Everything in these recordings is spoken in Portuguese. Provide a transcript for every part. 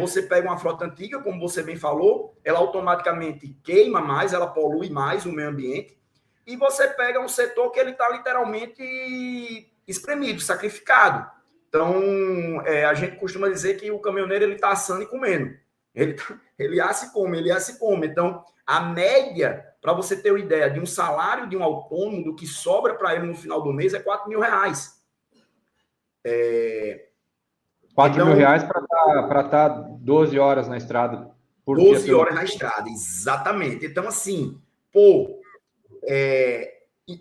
você pega uma frota antiga, como você bem falou, ela automaticamente queima mais, ela polui mais o meio ambiente, e você pega um setor que ele está literalmente espremido, sacrificado. Então, a gente costuma dizer que o caminhoneiro ele está assando e comendo. Ele assa e come, ele assa e come. Então, a média, para você ter uma ideia, de um salário de um autônomo, do que sobra para ele no final do mês, é R$4.000. 4 mil reais para estar 12 horas na estrada por 12 dia. 12 horas na estrada, exatamente. Então, assim,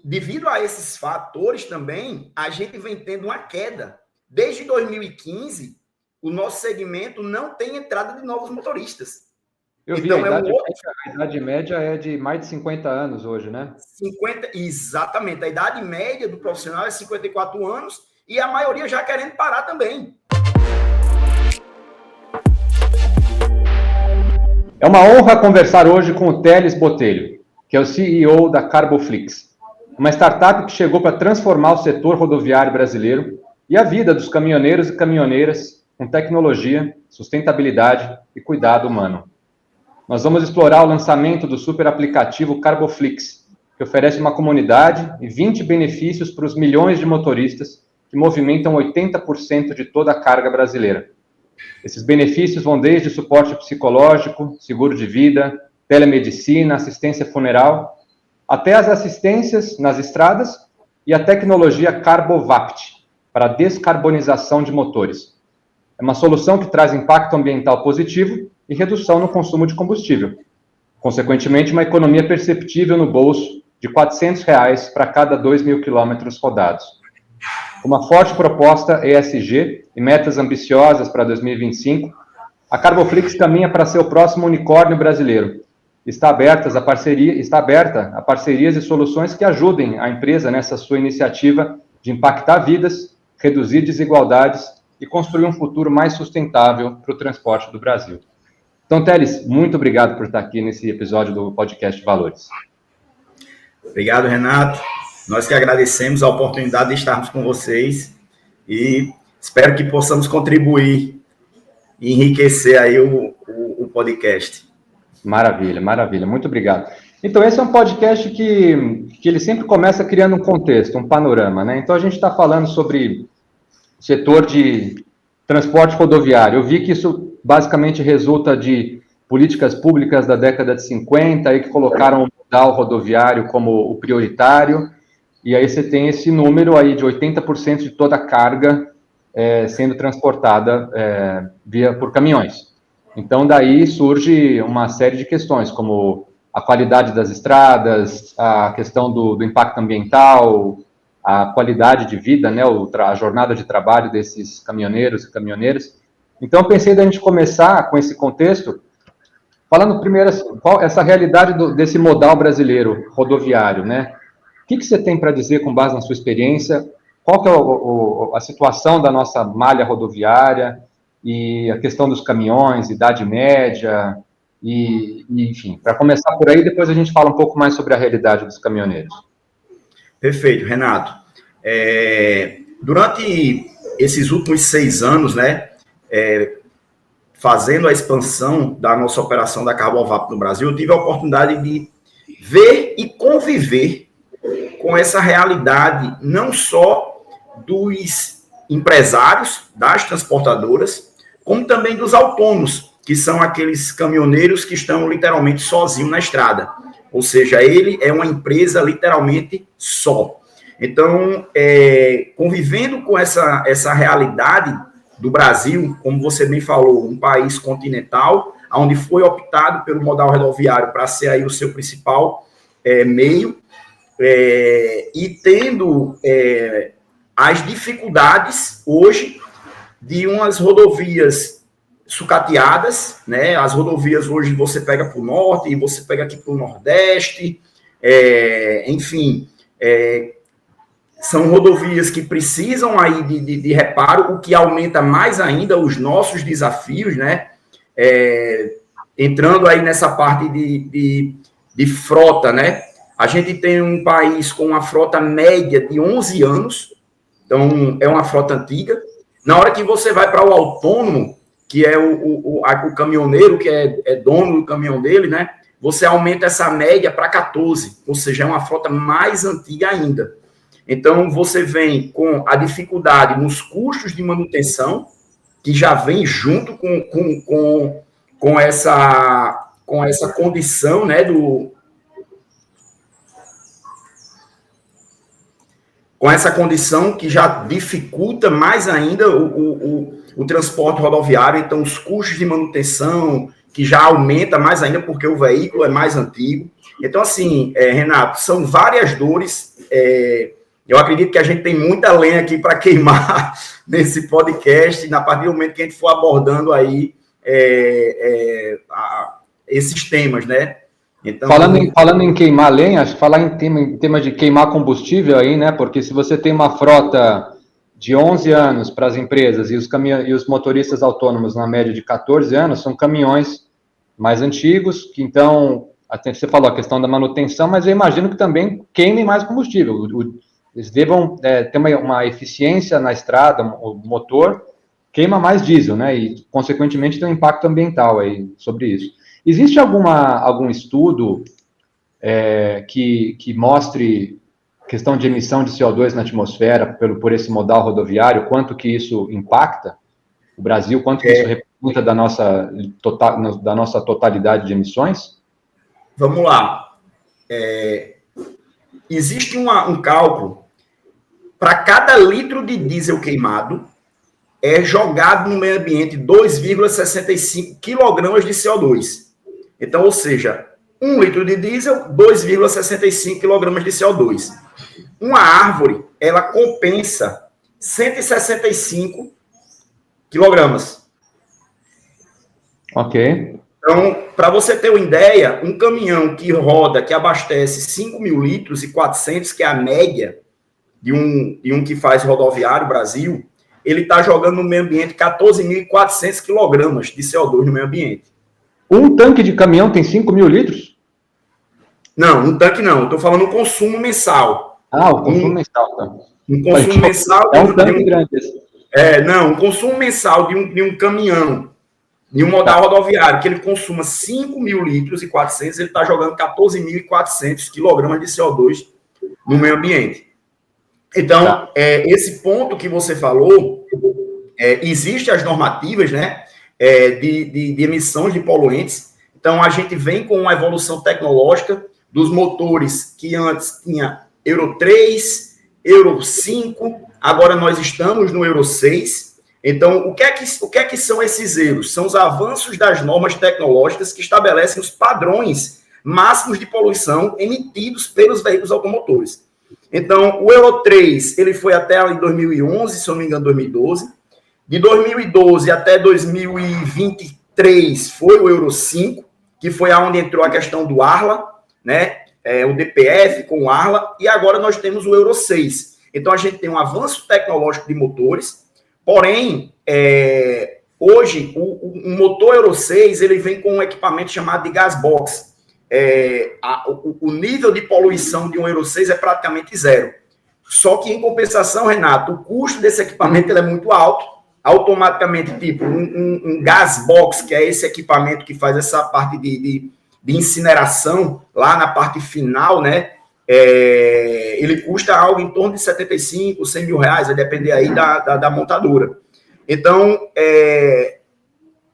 devido a esses fatores também, a gente vem tendo uma queda. Desde 2015, o nosso segmento não tem entrada de novos motoristas. Eu vi, então, a idade média é de mais de 50 anos hoje, né? Exatamente. A idade média do profissional é 54 anos e a maioria já querendo parar também. É uma honra conversar hoje com o Teles Botelho, que é o CEO da Carboflix, uma startup que chegou para transformar o setor rodoviário brasileiro e a vida dos caminhoneiros e caminhoneiras com tecnologia, sustentabilidade e cuidado humano. Nós vamos explorar o lançamento do super aplicativo Carboflix, que oferece uma comunidade e 20 benefícios para os milhões de motoristas que movimentam 80% de toda a carga brasileira. Esses benefícios vão desde suporte psicológico, seguro de vida, telemedicina, assistência funeral, até as assistências nas estradas e a tecnologia Carbovapt, para a descarbonização de motores. É uma solução que traz impacto ambiental positivo e redução no consumo de combustível. Consequentemente, uma economia perceptível no bolso de R$400 para cada 2.000 quilômetros rodados. Uma forte proposta ESG e metas ambiciosas para 2025, a Carboflix caminha para ser o próximo unicórnio brasileiro. Está aberta a parcerias e soluções que ajudem a empresa nessa sua iniciativa de impactar vidas, reduzir desigualdades e construir um futuro mais sustentável para o transporte do Brasil. Então, Teles, muito obrigado por estar aqui nesse episódio do podcast Valores. Obrigado, Renato. Nós que agradecemos a oportunidade de estarmos com vocês e espero que possamos contribuir e enriquecer aí o podcast. Maravilha, maravilha. Muito obrigado. Então, esse é um podcast que ele sempre começa criando um contexto, um panorama, né? Então, a gente está falando sobre o setor de transporte rodoviário. Eu vi que isso basicamente resulta de políticas públicas da década de 50, aí que colocaram o modal rodoviário como o prioritário, e aí você tem esse número aí de 80% de toda a carga sendo transportada por caminhões. Então, daí surge uma série de questões, como a qualidade das estradas, a questão do impacto ambiental, a qualidade de vida, né, a jornada de trabalho desses caminhoneiros e caminhoneiras. Então, eu pensei da gente começar com esse contexto, falando primeiro assim, qual essa realidade desse modal brasileiro rodoviário, né? O que você tem para dizer com base na sua experiência? Qual que é a situação da nossa malha rodoviária e a questão dos caminhões, idade média, e enfim, para começar por aí, depois a gente fala um pouco mais sobre a realidade dos caminhoneiros. Perfeito, Renato. Durante esses últimos 6 anos, né, fazendo a expansão da nossa operação da Carbovapt no Brasil, eu tive a oportunidade de ver e conviver com essa realidade, não só dos empresários, das transportadoras, como também dos autônomos, que são aqueles caminhoneiros que estão literalmente sozinhos na estrada. Ou seja, ele é uma empresa literalmente só. Então, convivendo com essa realidade do Brasil, como você bem falou, um país continental, onde foi optado pelo modal rodoviário para ser aí o seu principal meio, e tendo as dificuldades hoje de umas rodovias sucateadas, né? As rodovias hoje você pega para o norte e você pega aqui para o nordeste, enfim, são rodovias que precisam aí de reparo, o que aumenta mais ainda os nossos desafios, né? Entrando aí nessa parte de frota, né? A gente tem um país com uma frota média de 11 anos, então é uma frota antiga. Na hora que você vai para o autônomo, que é o caminhoneiro, que é dono do caminhão dele, né? Você aumenta essa média para 14, ou seja, é uma frota mais antiga ainda. Então, você vem com a dificuldade nos custos de manutenção, que já vem junto com essa condição, né, com essa condição que já dificulta mais ainda o transporte rodoviário. Então, os custos de manutenção, que já aumenta mais ainda porque o veículo é mais antigo. Então, assim, Renato, são várias dores. Eu acredito que a gente tem muita lenha aqui para queimar nesse podcast, na partir do momento que a gente for abordando aí esses temas, né? Então, falando em queimar lenha, acho que falar em tema de queimar combustível aí, né? Porque se você tem uma frota de 11 anos para as empresas e os motoristas autônomos na média de 14 anos, são caminhões mais antigos, que então, até você falou a questão da manutenção, mas eu imagino que também queimem mais combustível. Eles devam ter uma eficiência na estrada, o motor queima mais diesel, né? E, consequentemente, tem um impacto ambiental aí sobre isso. Existe algum estudo que mostre questão de emissão de CO2 na atmosfera por esse modal rodoviário, quanto que isso impacta o Brasil, quanto que isso representa da nossa totalidade de emissões? Vamos lá. Existe um cálculo. Para cada litro de diesel queimado, é jogado no meio ambiente 2,65 quilogramas de CO2. Então, ou seja, 1 litro de diesel, 2,65 quilogramas de CO2. Uma árvore, ela compensa 165 quilogramas. Ok. Então, para você ter uma ideia, um caminhão que roda, que abastece 5.000 litros e 400, que é a média de um que faz rodoviário Brasil, ele está jogando no meio ambiente 14.400 quilogramas de CO2 no meio ambiente. Um tanque de caminhão tem 5.000 litros? Não, um tanque não. Estou falando o consumo mensal. O consumo mensal, tá. Um consumo mensal... É um tanque grande esse. Um consumo mensal de um caminhão, de um modal rodoviário, que ele consuma 5.000 litros e 400, ele está jogando 14.400 quilogramas de CO2 no meio ambiente. Então, esse ponto que você falou, existem as normativas, né, de emissões de poluentes. Então, a gente vem com uma evolução tecnológica dos motores que antes tinha Euro 3, Euro 5, agora nós estamos no Euro 6. Então, o que é que são esses euros? São os avanços das normas tecnológicas que estabelecem os padrões máximos de poluição emitidos pelos veículos automotores. Então, o Euro 3, ele foi até em 2011, se eu não me engano, 2012. De 2012 até 2023 foi o Euro 5, que foi aonde entrou a questão do Arla, né? O DPF com o Arla, e agora nós temos o Euro 6. Então, a gente tem um avanço tecnológico de motores, porém, hoje, o motor Euro 6, ele vem com um equipamento chamado de gas box. O nível de poluição de um Euro 6 é praticamente zero. Só que, em compensação, Renato, o custo desse equipamento ele é muito alto. Automaticamente, tipo, um gas box, que é esse equipamento que faz essa parte de incineração, lá na parte final, né? Ele custa algo em torno de 75, 100 mil reais, vai depender aí da montadora. Então,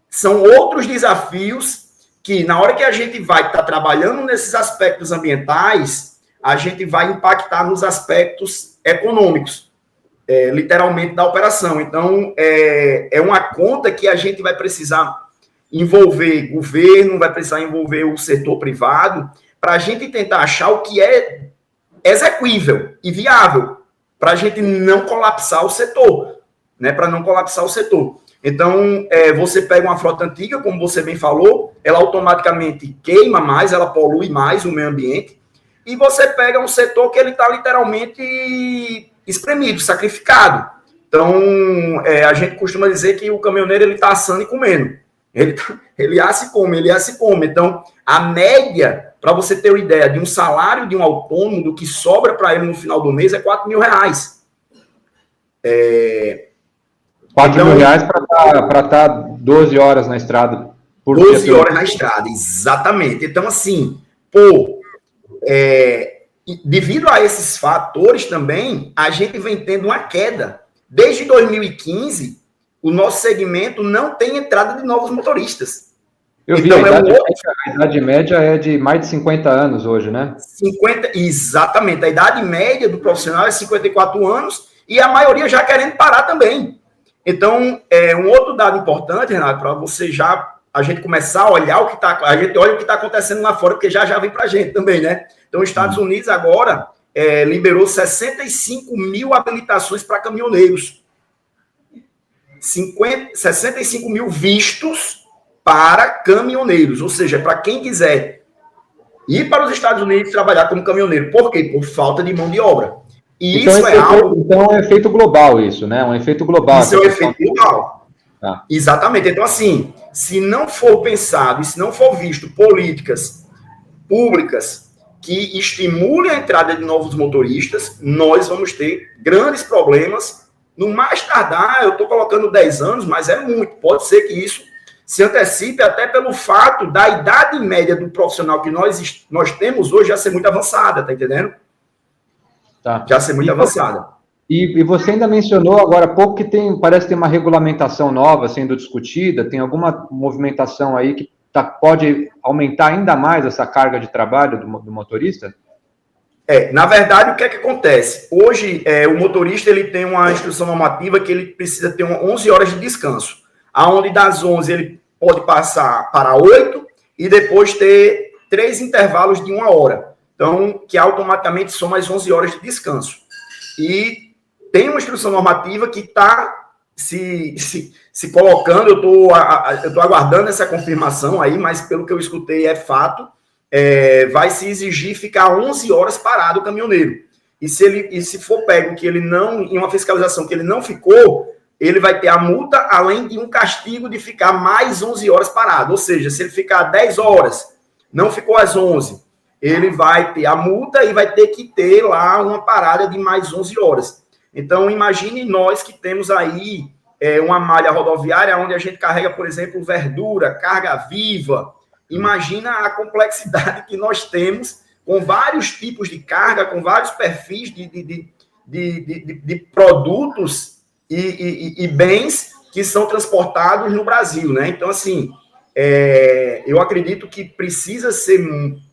são outros desafios que, na hora que a gente vai estar trabalhando nesses aspectos ambientais, a gente vai impactar nos aspectos econômicos, literalmente, da operação. Então, é uma conta que a gente vai precisar envolver governo, vai precisar envolver o setor privado, para a gente tentar achar o que é execuível e viável, para a gente não colapsar o setor, né? Para não colapsar o setor. Então, você pega uma frota antiga, como você bem falou, ela automaticamente queima mais, ela polui mais o meio ambiente, e você pega um setor que ele está literalmente espremido, sacrificado. Então, a gente costuma dizer que o caminhoneiro ele está assando e comendo. Ele assa e come, ele assa e come. Então, a média, para você ter uma ideia, de um salário de um autônomo, do que sobra para ele no final do mês, é 4 mil reais. R$ 4.000 para estar 12 horas na estrada. Por 12 horas na estrada, exatamente. Então, assim, devido a esses fatores também, a gente vem tendo uma queda. Desde 2015, o nosso segmento não tem entrada de novos motoristas. Eu vi, então, a idade média é de mais de 50 anos hoje, né? 50, exatamente. A idade média do profissional é 54 anos e a maioria já querendo parar também. Então, um outro dado importante, Renato, para você a gente começar a olhar a gente olha o que está acontecendo lá fora, porque já vem para a gente também, né? Então, os Estados Unidos agora liberou 65 mil habilitações para caminhoneiros. 65 mil vistos para caminhoneiros, ou seja, para quem quiser ir para os Estados Unidos trabalhar como caminhoneiro. Por quê? Por falta de mão de obra. E então, então é um efeito global isso, né? Um efeito global. Isso é um efeito global. Ah. Exatamente. Então, assim, se não for pensado e se não for visto políticas públicas que estimulem a entrada de novos motoristas, nós vamos ter grandes problemas. No mais tardar, eu estou colocando 10 anos, mas é muito. Pode ser que isso se antecipe até pelo fato da idade média do profissional que nós temos hoje já ser muito avançada, tá entendendo? Tá. Já ser muito avançada. E você ainda mencionou agora há pouco que parece ter uma regulamentação nova sendo discutida, tem alguma movimentação aí que pode aumentar ainda mais essa carga de trabalho do motorista? Na verdade, o que é que acontece? Hoje, o motorista ele tem uma instrução normativa que ele precisa ter 11 horas de descanso, aonde das 11 ele pode passar para 8 e depois ter 3 intervalos de 1 hora. Então, que automaticamente são mais 11 horas de descanso. E tem uma instrução normativa que está se colocando, eu estou aguardando essa confirmação aí, mas pelo que eu escutei é fato, vai se exigir ficar 11 horas parado o caminhoneiro. E se for pego que ele não, em uma fiscalização que ele não ficou, ele vai ter a multa, além de um castigo de ficar mais 11 horas parado. Ou seja, se ele ficar 10 horas, não ficou às 11, ele vai ter a multa e vai ter que ter lá uma parada de mais 11 horas. Então, imagine nós que temos aí uma malha rodoviária onde a gente carrega, por exemplo, verdura, carga viva. Imagina a complexidade que nós temos com vários tipos de carga, com vários perfis de produtos e bens que são transportados no Brasil, né? Então, assim, eu acredito que precisa ser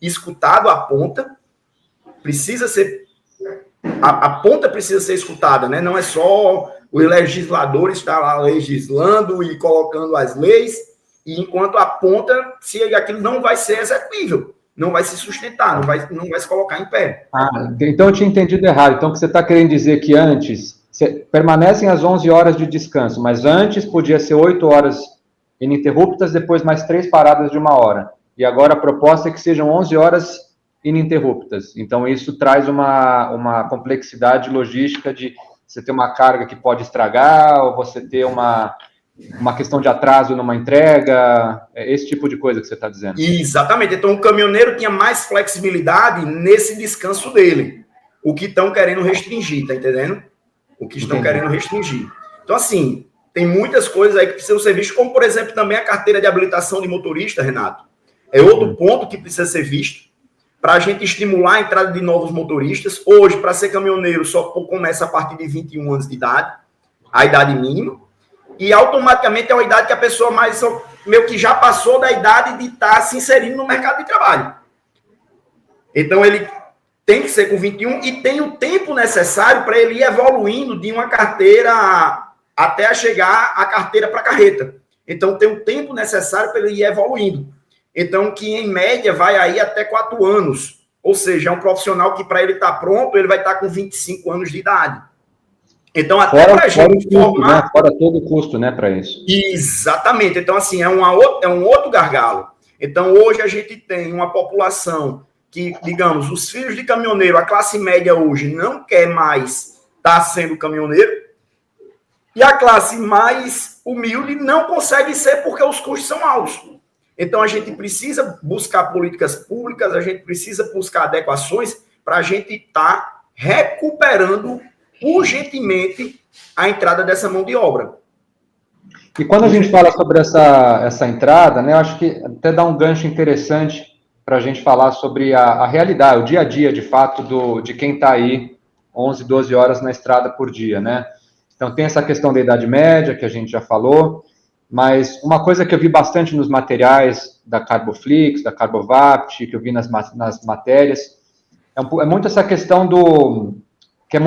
escutado a ponta, a ponta precisa ser escutada, né? Não é só os legisladores estar lá legislando e colocando as leis, e enquanto a ponta, se aquilo não vai ser execuível, não vai se sustentar, não vai se colocar em pé. Então eu tinha entendido errado. Então, o que você está querendo dizer que antes permanecem as 11 horas de descanso, mas antes podia ser 8 horas ininterruptas, depois mais 3 paradas de 1 hora. E agora a proposta é que sejam 11 horas ininterruptas. Então, isso traz uma complexidade logística de você ter uma carga que pode estragar, ou você ter uma questão de atraso numa entrega, esse tipo de coisa que você está dizendo. Exatamente. Então, o caminhoneiro tinha mais flexibilidade nesse descanso dele. O que estão querendo restringir, tá entendendo? O que estão querendo restringir. Então, assim, tem muitas coisas aí que precisam ser vistas, como, por exemplo, também a carteira de habilitação de motorista, Renato. É outro ponto que precisa ser visto para a gente estimular a entrada de novos motoristas. Hoje, para ser caminhoneiro, só começa a partir de 21 anos de idade, a idade mínima, e automaticamente é uma idade que a pessoa meio que já passou da idade de estar se inserindo no mercado de trabalho. Então, ele tem que ser com 21 e tem o tempo necessário para ele ir evoluindo de uma carteira até chegar à carteira para carreta. Então, tem o tempo necessário para ele ir evoluindo. Então, que em média vai aí até 4 anos. Ou seja, é um profissional que para ele estar pronto, ele vai estar com 25 anos de idade. Então, até para a gente formar... Né? Fora todo o custo, né, para isso. Exatamente. Então, assim, é um outro gargalo. Então, hoje a gente tem uma população que, digamos, os filhos de caminhoneiro, a classe média hoje não quer mais estar sendo caminhoneiro, e a classe mais humilde não consegue ser porque os custos são altos. Então, a gente precisa buscar políticas públicas, a gente precisa buscar adequações para a gente estar recuperando urgentemente a entrada dessa mão de obra. E quando a gente fala sobre essa entrada, né, eu acho que até dá um gancho interessante para a gente falar sobre a realidade, o dia a dia, de fato, de quem está aí 11, 12 horas na estrada por dia, né? Então, tem essa questão da Idade Média, que a gente já falou, mas uma coisa que eu vi bastante nos materiais da Carboflix, da Carbovapt, que eu vi nas matérias, é muito essa questão que é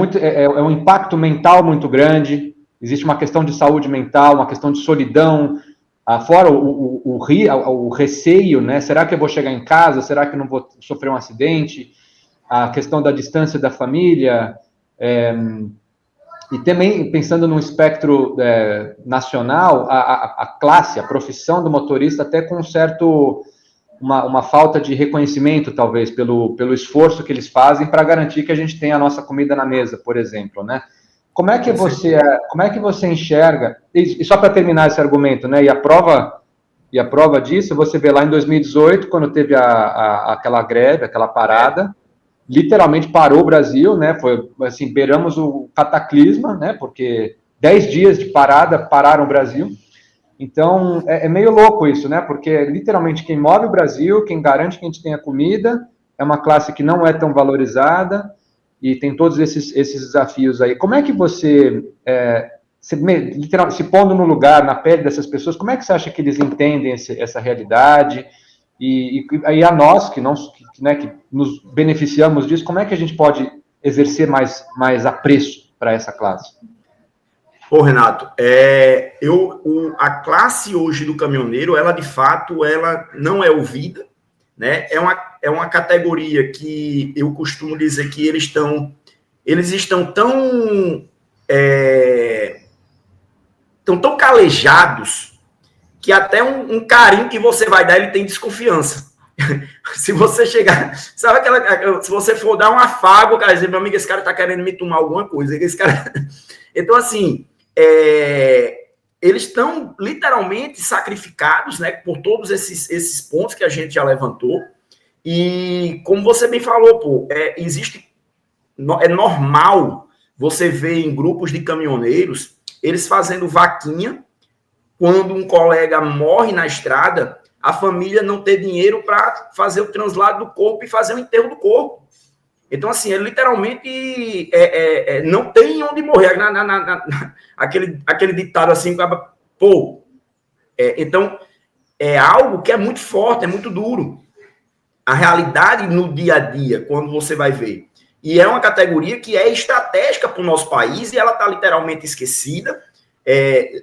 um impacto mental muito grande. Existe uma questão de saúde mental, uma questão de solidão, fora o receio, né? Será que eu vou chegar em casa? Será que eu não vou sofrer um acidente? A questão da distância da família, e também, pensando num espectro nacional, a classe, a profissão do motorista, até com uma falta de reconhecimento, talvez, pelo esforço que eles fazem para garantir que a gente tenha a nossa comida na mesa, por exemplo, né? Como é que você enxerga, e só para terminar esse argumento, né, e a prova disso, você vê lá em 2018, quando teve aquela greve, aquela parada, literalmente parou o Brasil, né, foi assim, beiramos o cataclisma, né, porque 10 dias de parada pararam o Brasil. Então, é meio louco isso, né, porque literalmente quem move o Brasil, quem garante que a gente tenha comida, é uma classe que não é tão valorizada, e tem todos esses desafios aí. Como é que você, literalmente, se pondo no lugar, na pele dessas pessoas, como é que você acha que eles entendem essa realidade? E a nós, que nos beneficiamos disso, como é que a gente pode exercer mais apreço para essa classe? Ô, Renato, a classe hoje do caminhoneiro, ela de fato, ela não é ouvida, né? É uma categoria que eu costumo dizer que eles estão tão calejados que até um carinho que você vai dar, ele tem desconfiança. Se você chegar, sabe se você for dar um afago, cara, dizer, meu amigo, esse cara tá querendo me tomar alguma coisa, esse cara... Então, assim, eles estão literalmente sacrificados, né, por todos esses pontos que a gente já levantou. E como você bem falou, é normal você ver em grupos de caminhoneiros eles fazendo vaquinha quando um colega morre na estrada, a família não ter dinheiro para fazer o translado do corpo e fazer o enterro do corpo. Então, assim, ele literalmente não tem onde morrer. Aquele ditado assim, pô. Então, é algo que é muito forte, é muito duro. A realidade no dia a dia, quando você vai ver. E é uma categoria que é estratégica para o nosso país e ela está literalmente esquecida,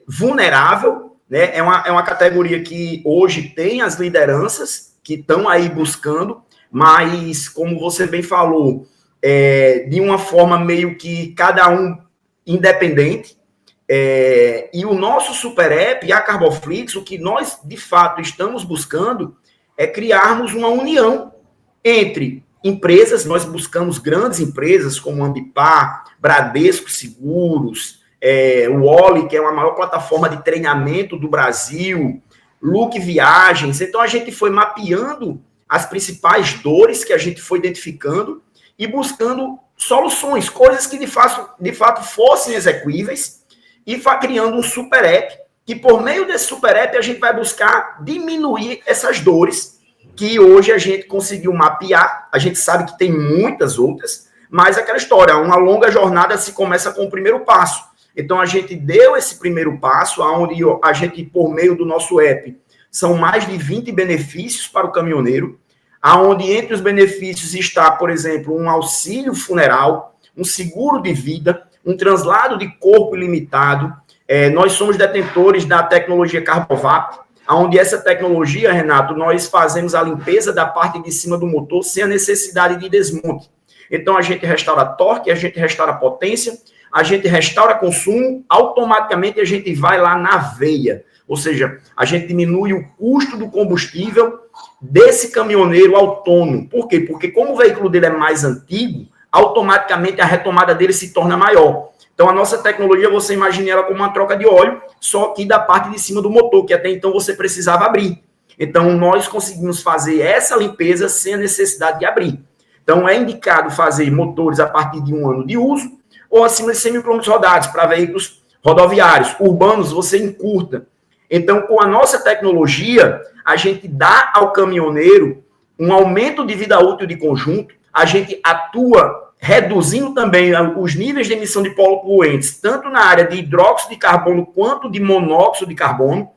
vulnerável, né? É uma categoria que hoje tem as lideranças que estão aí buscando, mas, como você bem falou, de uma forma meio que cada um independente. E o nosso Super App, a Carboflix, o que nós, de fato, estamos buscando é criarmos uma união entre empresas. Nós buscamos grandes empresas como Ambipar, Bradesco Seguros, o Oli, que é a maior plataforma de treinamento do Brasil, Look Viagens. Então, a gente foi mapeando as principais dores que a gente foi identificando e buscando soluções, coisas que de fato fossem execuíveis, e criando um super app, que por meio desse super app a gente vai buscar diminuir essas dores que hoje a gente conseguiu mapear. A gente sabe que tem muitas outras, mas aquela história, uma longa jornada se começa com o primeiro passo. Então, a gente deu esse primeiro passo, onde a gente, por meio do nosso app, são mais de 20 benefícios para o caminhoneiro, onde entre os benefícios está, por exemplo, um auxílio funeral, um seguro de vida, um translado de corpo ilimitado. Nós somos detentores da tecnologia Carbovap, onde essa tecnologia, Renato, nós fazemos a limpeza da parte de cima do motor sem a necessidade de desmonte. Então, a gente restaura torque, a gente restaura potência, a gente restaura consumo, automaticamente a gente vai lá na veia. Ou seja, a gente diminui o custo do combustível desse caminhoneiro autônomo. Por quê? Porque como o veículo dele é mais antigo, automaticamente a retomada dele se torna maior. Então, a nossa tecnologia, você imagina ela como uma troca de óleo, só que da parte de cima do motor, que até então você precisava abrir. Então, nós conseguimos fazer essa limpeza sem a necessidade de abrir. Então, é indicado fazer motores a partir de 1 ano de uso ou acima de 100 mil quilômetros rodados para veículos rodoviários. Urbanos, você encurta. Então, com a nossa tecnologia, a gente dá ao caminhoneiro um aumento de vida útil de conjunto, a gente atua reduzindo também os níveis de emissão de poluentes, tanto na área de hidróxido de carbono quanto de monóxido de carbono.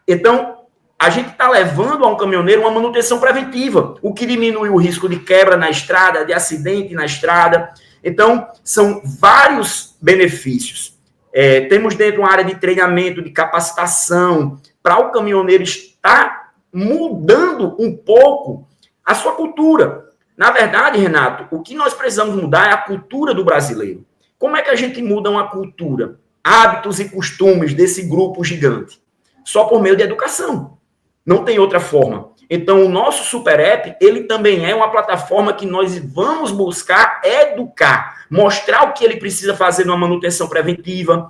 Então, a gente está levando a um caminhoneiro uma manutenção preventiva, o que diminui o risco de quebra na estrada, de acidente na estrada. Então, são vários benefícios. Temos dentro uma área de treinamento, de capacitação, para o caminhoneiro estar mudando um pouco a sua cultura. Na verdade, Renato, o que nós precisamos mudar é a cultura do brasileiro. Como é que a gente muda uma cultura? Hábitos e costumes desse grupo gigante? Só por meio de educação. Não tem outra forma. Então, o nosso Super App, ele também é uma plataforma que nós vamos buscar educar, mostrar o que ele precisa fazer numa manutenção preventiva,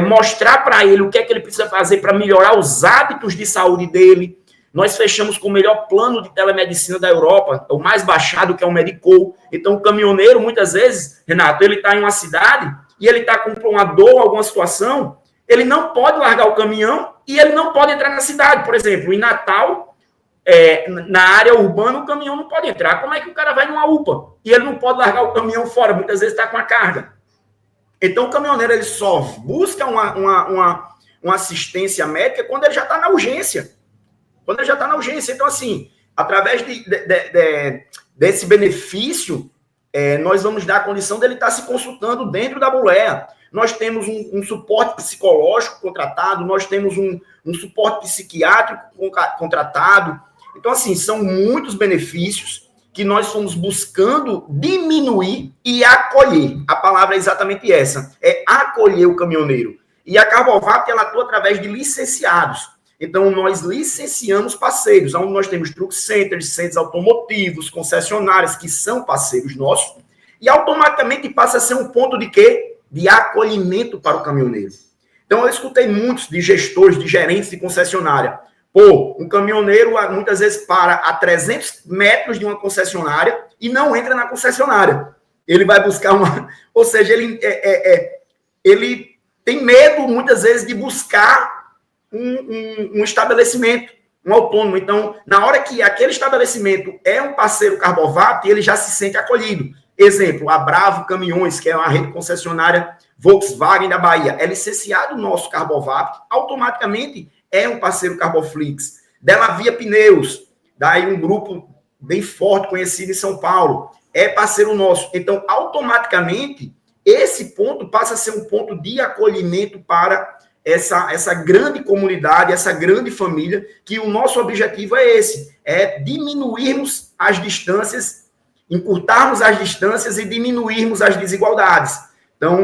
mostrar para ele o que é que ele precisa fazer para melhorar os hábitos de saúde dele. Nós fechamos com o melhor plano de telemedicina da Europa, o mais baixado, que é o Medicol. Então, o caminhoneiro, muitas vezes, Renato, ele está em uma cidade e ele está com uma dor, alguma situação, ele não pode largar o caminhão e ele não pode entrar na cidade. Por exemplo, em Natal, na área urbana, o caminhão não pode entrar. Como é que o cara vai numa UPA? E ele não pode largar o caminhão fora, muitas vezes está com a carga. Então, o caminhoneiro ele só busca uma assistência médica quando ele já está na urgência. Quando ele já está na urgência. Então, assim, através desse benefício, nós vamos dar a condição dele estar se consultando dentro da boleia. Nós temos um suporte psicológico contratado, nós temos um suporte psiquiátrico contratado. Então, assim, são muitos benefícios que nós fomos buscando diminuir e acolher. A palavra é exatamente essa, é acolher o caminhoneiro. E a Carbovap, ela atua através de licenciados. Então, nós licenciamos parceiros, onde nós temos truck centers, centros automotivos, concessionárias, que são parceiros nossos, e automaticamente passa a ser um ponto de quê? De acolhimento para o caminhoneiro. Então, eu escutei muitos de gestores, de gerentes de concessionária. Um caminhoneiro, muitas vezes, para a 300 metros de uma concessionária e não entra na concessionária. Ele vai buscar uma... Ou seja, ele tem medo, muitas vezes, de buscar um estabelecimento, um autônomo. Então, na hora que aquele estabelecimento é um parceiro Carbovap, ele já se sente acolhido. Exemplo, a Bravo Caminhões, que é uma rede concessionária Volkswagen da Bahia, é licenciado o nosso Carbovap, automaticamente é um parceiro Carboflix. Dela Via Pneus, daí um grupo bem forte, conhecido em São Paulo, é parceiro nosso. Então, automaticamente, esse ponto passa a ser um ponto de acolhimento para essa grande comunidade, essa grande família, que o nosso objetivo é esse, é diminuirmos as distâncias, encurtarmos as distâncias e diminuirmos as desigualdades. Então,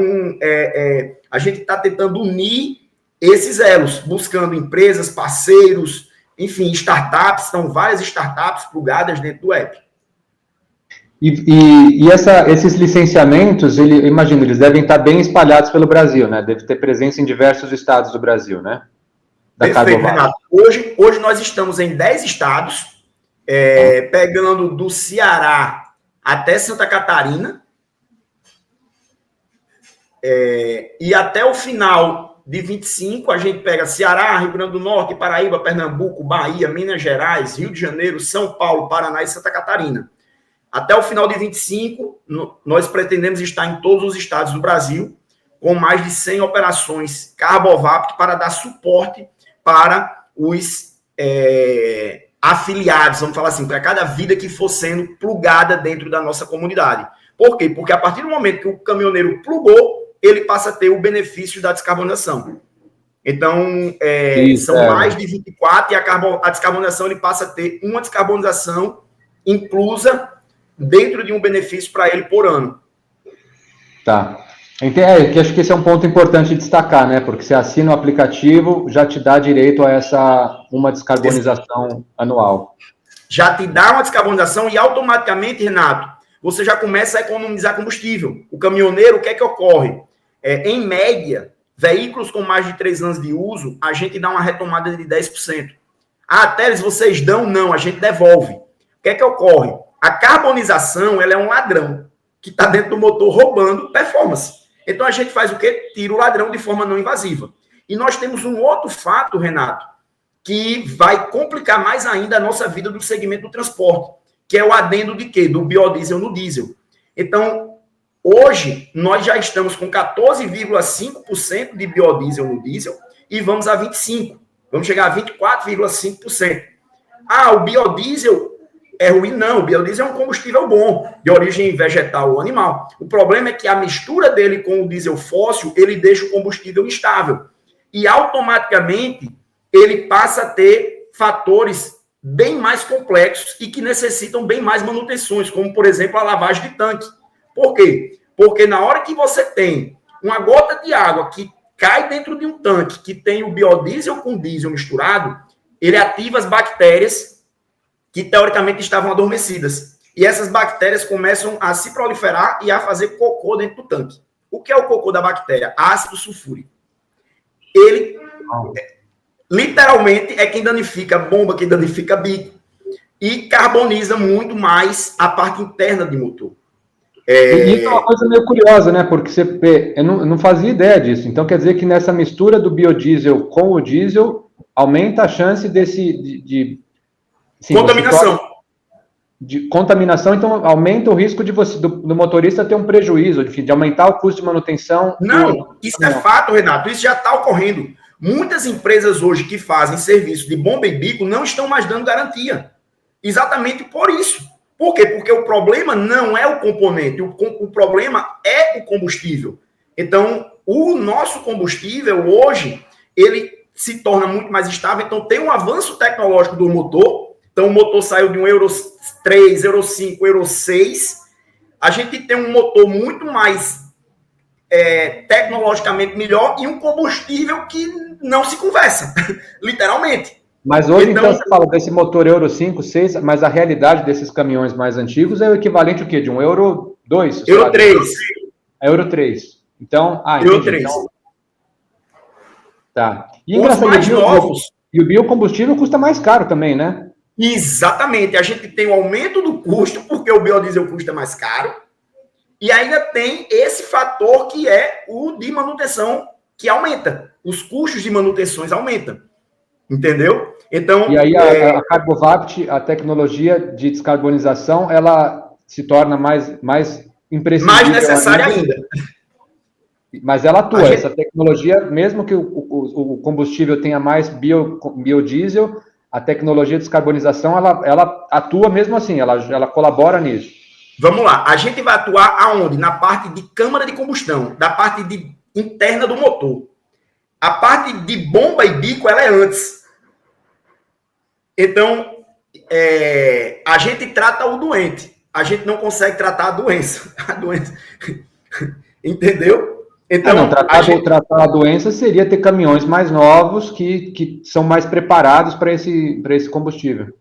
a gente está tentando unir esses elos, buscando empresas, parceiros, enfim, startups, são várias startups plugadas dentro do app. Esses licenciamentos, imagino, eles devem estar bem espalhados pelo Brasil, né? Deve ter presença em diversos estados do Brasil, né? Perfeito, Renato. Hoje nós estamos em 10 estados, pegando do Ceará até Santa Catarina, e até o final de 25, a gente pega Ceará, Rio Grande do Norte, Paraíba, Pernambuco, Bahia, Minas Gerais, Rio de Janeiro, São Paulo, Paraná e Santa Catarina. Até o final de 25, nós pretendemos estar em todos os estados do Brasil, com mais de 100 operações Carbovap para dar suporte para os afiliados, vamos falar assim, para cada vida que for sendo plugada dentro da nossa comunidade. Por quê? Porque a partir do momento que o caminhoneiro plugou, ele passa a ter o benefício da descarbonização. Então, são mais de 24 e a descarbonização ele passa a ter uma descarbonização inclusa dentro de um benefício para ele por ano. Tá. Que acho que esse é um ponto importante de destacar, né? Porque você assina o aplicativo, já te dá direito a uma descarbonização anual. Já te dá uma descarbonização e automaticamente, Renato, você já começa a economizar combustível. O caminhoneiro, o que é que ocorre? Em média, veículos com mais de 3 anos de uso, a gente dá uma retomada de 10%. Teles, vocês dão? Não, a gente devolve. O que é que ocorre? A carbonização, ela é um ladrão que está dentro do motor roubando performance. Então, a gente faz o quê? Tira o ladrão de forma não invasiva. E nós temos um outro fato, Renato, que vai complicar mais ainda a nossa vida do segmento do transporte, que é o adendo de quê? Do biodiesel no diesel. Então, hoje, nós já estamos com 14,5% de biodiesel no diesel e vamos a 25%. Vamos chegar a 24,5%. Ah, o biodiesel é ruim? Não, o biodiesel é um combustível bom, de origem vegetal ou animal. O problema é que a mistura dele com o diesel fóssil, ele deixa o combustível instável. E, automaticamente, ele passa a ter fatores bem mais complexos e que necessitam bem mais manutenções, como, por exemplo, a lavagem de tanque. Por quê? Porque na hora que você tem uma gota de água que cai dentro de um tanque que tem o biodiesel com diesel misturado, ele ativa as bactérias que, teoricamente, estavam adormecidas. E essas bactérias começam a se proliferar e a fazer cocô dentro do tanque. O que é o cocô da bactéria? Ácido sulfúrico. Ele, literalmente, é quem danifica a bomba, quem danifica bico. E carboniza muito mais a parte interna do motor. E isso é uma coisa meio curiosa, né? Porque eu não fazia ideia disso. Então, quer dizer que nessa mistura do biodiesel com o diesel, aumenta a chance de contaminação. De contaminação, então aumenta o risco do motorista ter um prejuízo, de aumentar o custo de manutenção. Não, isso é fato, Renato. Isso já está ocorrendo. Muitas empresas hoje que fazem serviço de bomba e bico não estão mais dando garantia. Exatamente por isso. Por quê? Porque o problema não é o componente, o problema é o combustível. Então, o nosso combustível hoje, ele se torna muito mais estável, então tem um avanço tecnológico do motor, então o motor saiu de um Euro 3, Euro 5, Euro 6, a gente tem um motor muito mais tecnologicamente melhor e um combustível que não se conversa, literalmente. Mas hoje, então, você fala desse motor Euro 5, 6, mas a realidade desses caminhões mais antigos é o equivalente ao quê? De um Euro 2? Euro 3. Euro 3. Então, Euro 3. Então, tá. E engraçado, mais novos. E o biocombustível custa mais caro também, né? Exatamente. A gente tem o aumento do custo, porque o biodiesel custa mais caro, e ainda tem esse fator que é o de manutenção, que aumenta. Os custos de manutenções aumentam. Entendeu? Então, e aí a Carbovapt, a tecnologia de descarbonização, ela se torna mais imprescindível. Mais necessária ainda. Mas ela atua. Essa tecnologia, mesmo que o combustível tenha mais biodiesel, a tecnologia de descarbonização, ela atua mesmo assim, ela colabora nisso. Vamos lá. A gente vai atuar aonde? Na parte de câmara de combustão, da parte interna do motor. A parte de bomba e bico, ela é antes. Então, a gente trata o doente. A gente não consegue tratar a doença. Entendeu? Então, tratar a doença seria ter caminhões mais novos que são mais preparados para esse combustível.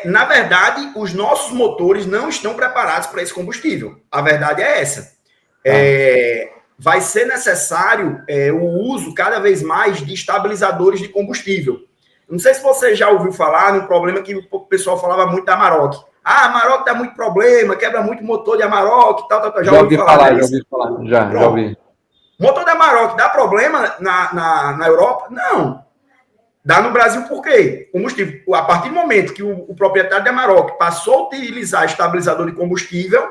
Na verdade, os nossos motores não estão preparados para esse combustível. A verdade é essa. Vai ser necessário o uso cada vez mais de estabilizadores de combustível. Não sei se você já ouviu falar no problema que o pessoal falava muito da Amarok. Ah, a Amarok dá muito problema, quebra muito motor de Amarok, tal. Já ouvi falar. Já ouvi. Motor da Amarok dá problema na Europa? Não. Dá no Brasil por quê? Combustível. A partir do momento que o proprietário da Amarok passou a utilizar estabilizador de combustível,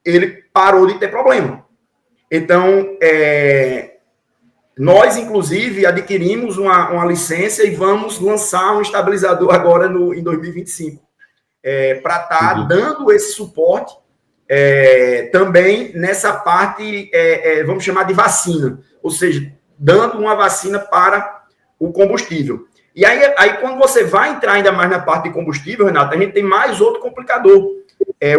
ele parou de ter problema. Então, nós, inclusive, adquirimos uma licença e vamos lançar um estabilizador agora em 2025, para estar dando esse suporte também nessa parte, vamos chamar de vacina, ou seja, dando uma vacina para o combustível. E aí, quando você vai entrar ainda mais na parte de combustível, Renato, a gente tem mais outro complicador.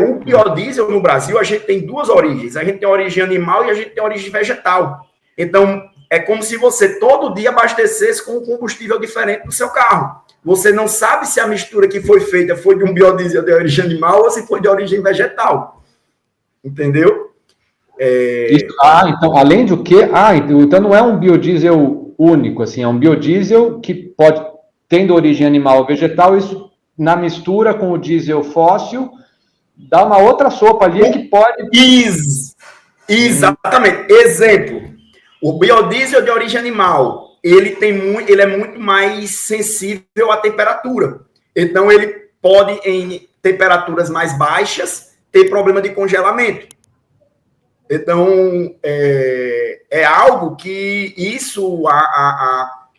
O biodiesel no Brasil, a gente tem duas origens. A gente tem a origem animal e a gente tem a origem vegetal. Então, é como se você todo dia abastecesse com um combustível diferente no seu carro. Você não sabe se a mistura que foi feita foi de um biodiesel de origem animal ou se foi de origem vegetal. Entendeu? Então, além do que... então não é um biodiesel único, assim, é um biodiesel que pode, tendo origem animal ou vegetal, isso na mistura com o diesel fóssil, dá uma outra sopa ali que pode... Exatamente. Exemplo, o biodiesel de origem animal, ele é muito mais sensível à temperatura. Então, ele pode, em temperaturas mais baixas, ter problema de congelamento. Então, é algo que isso...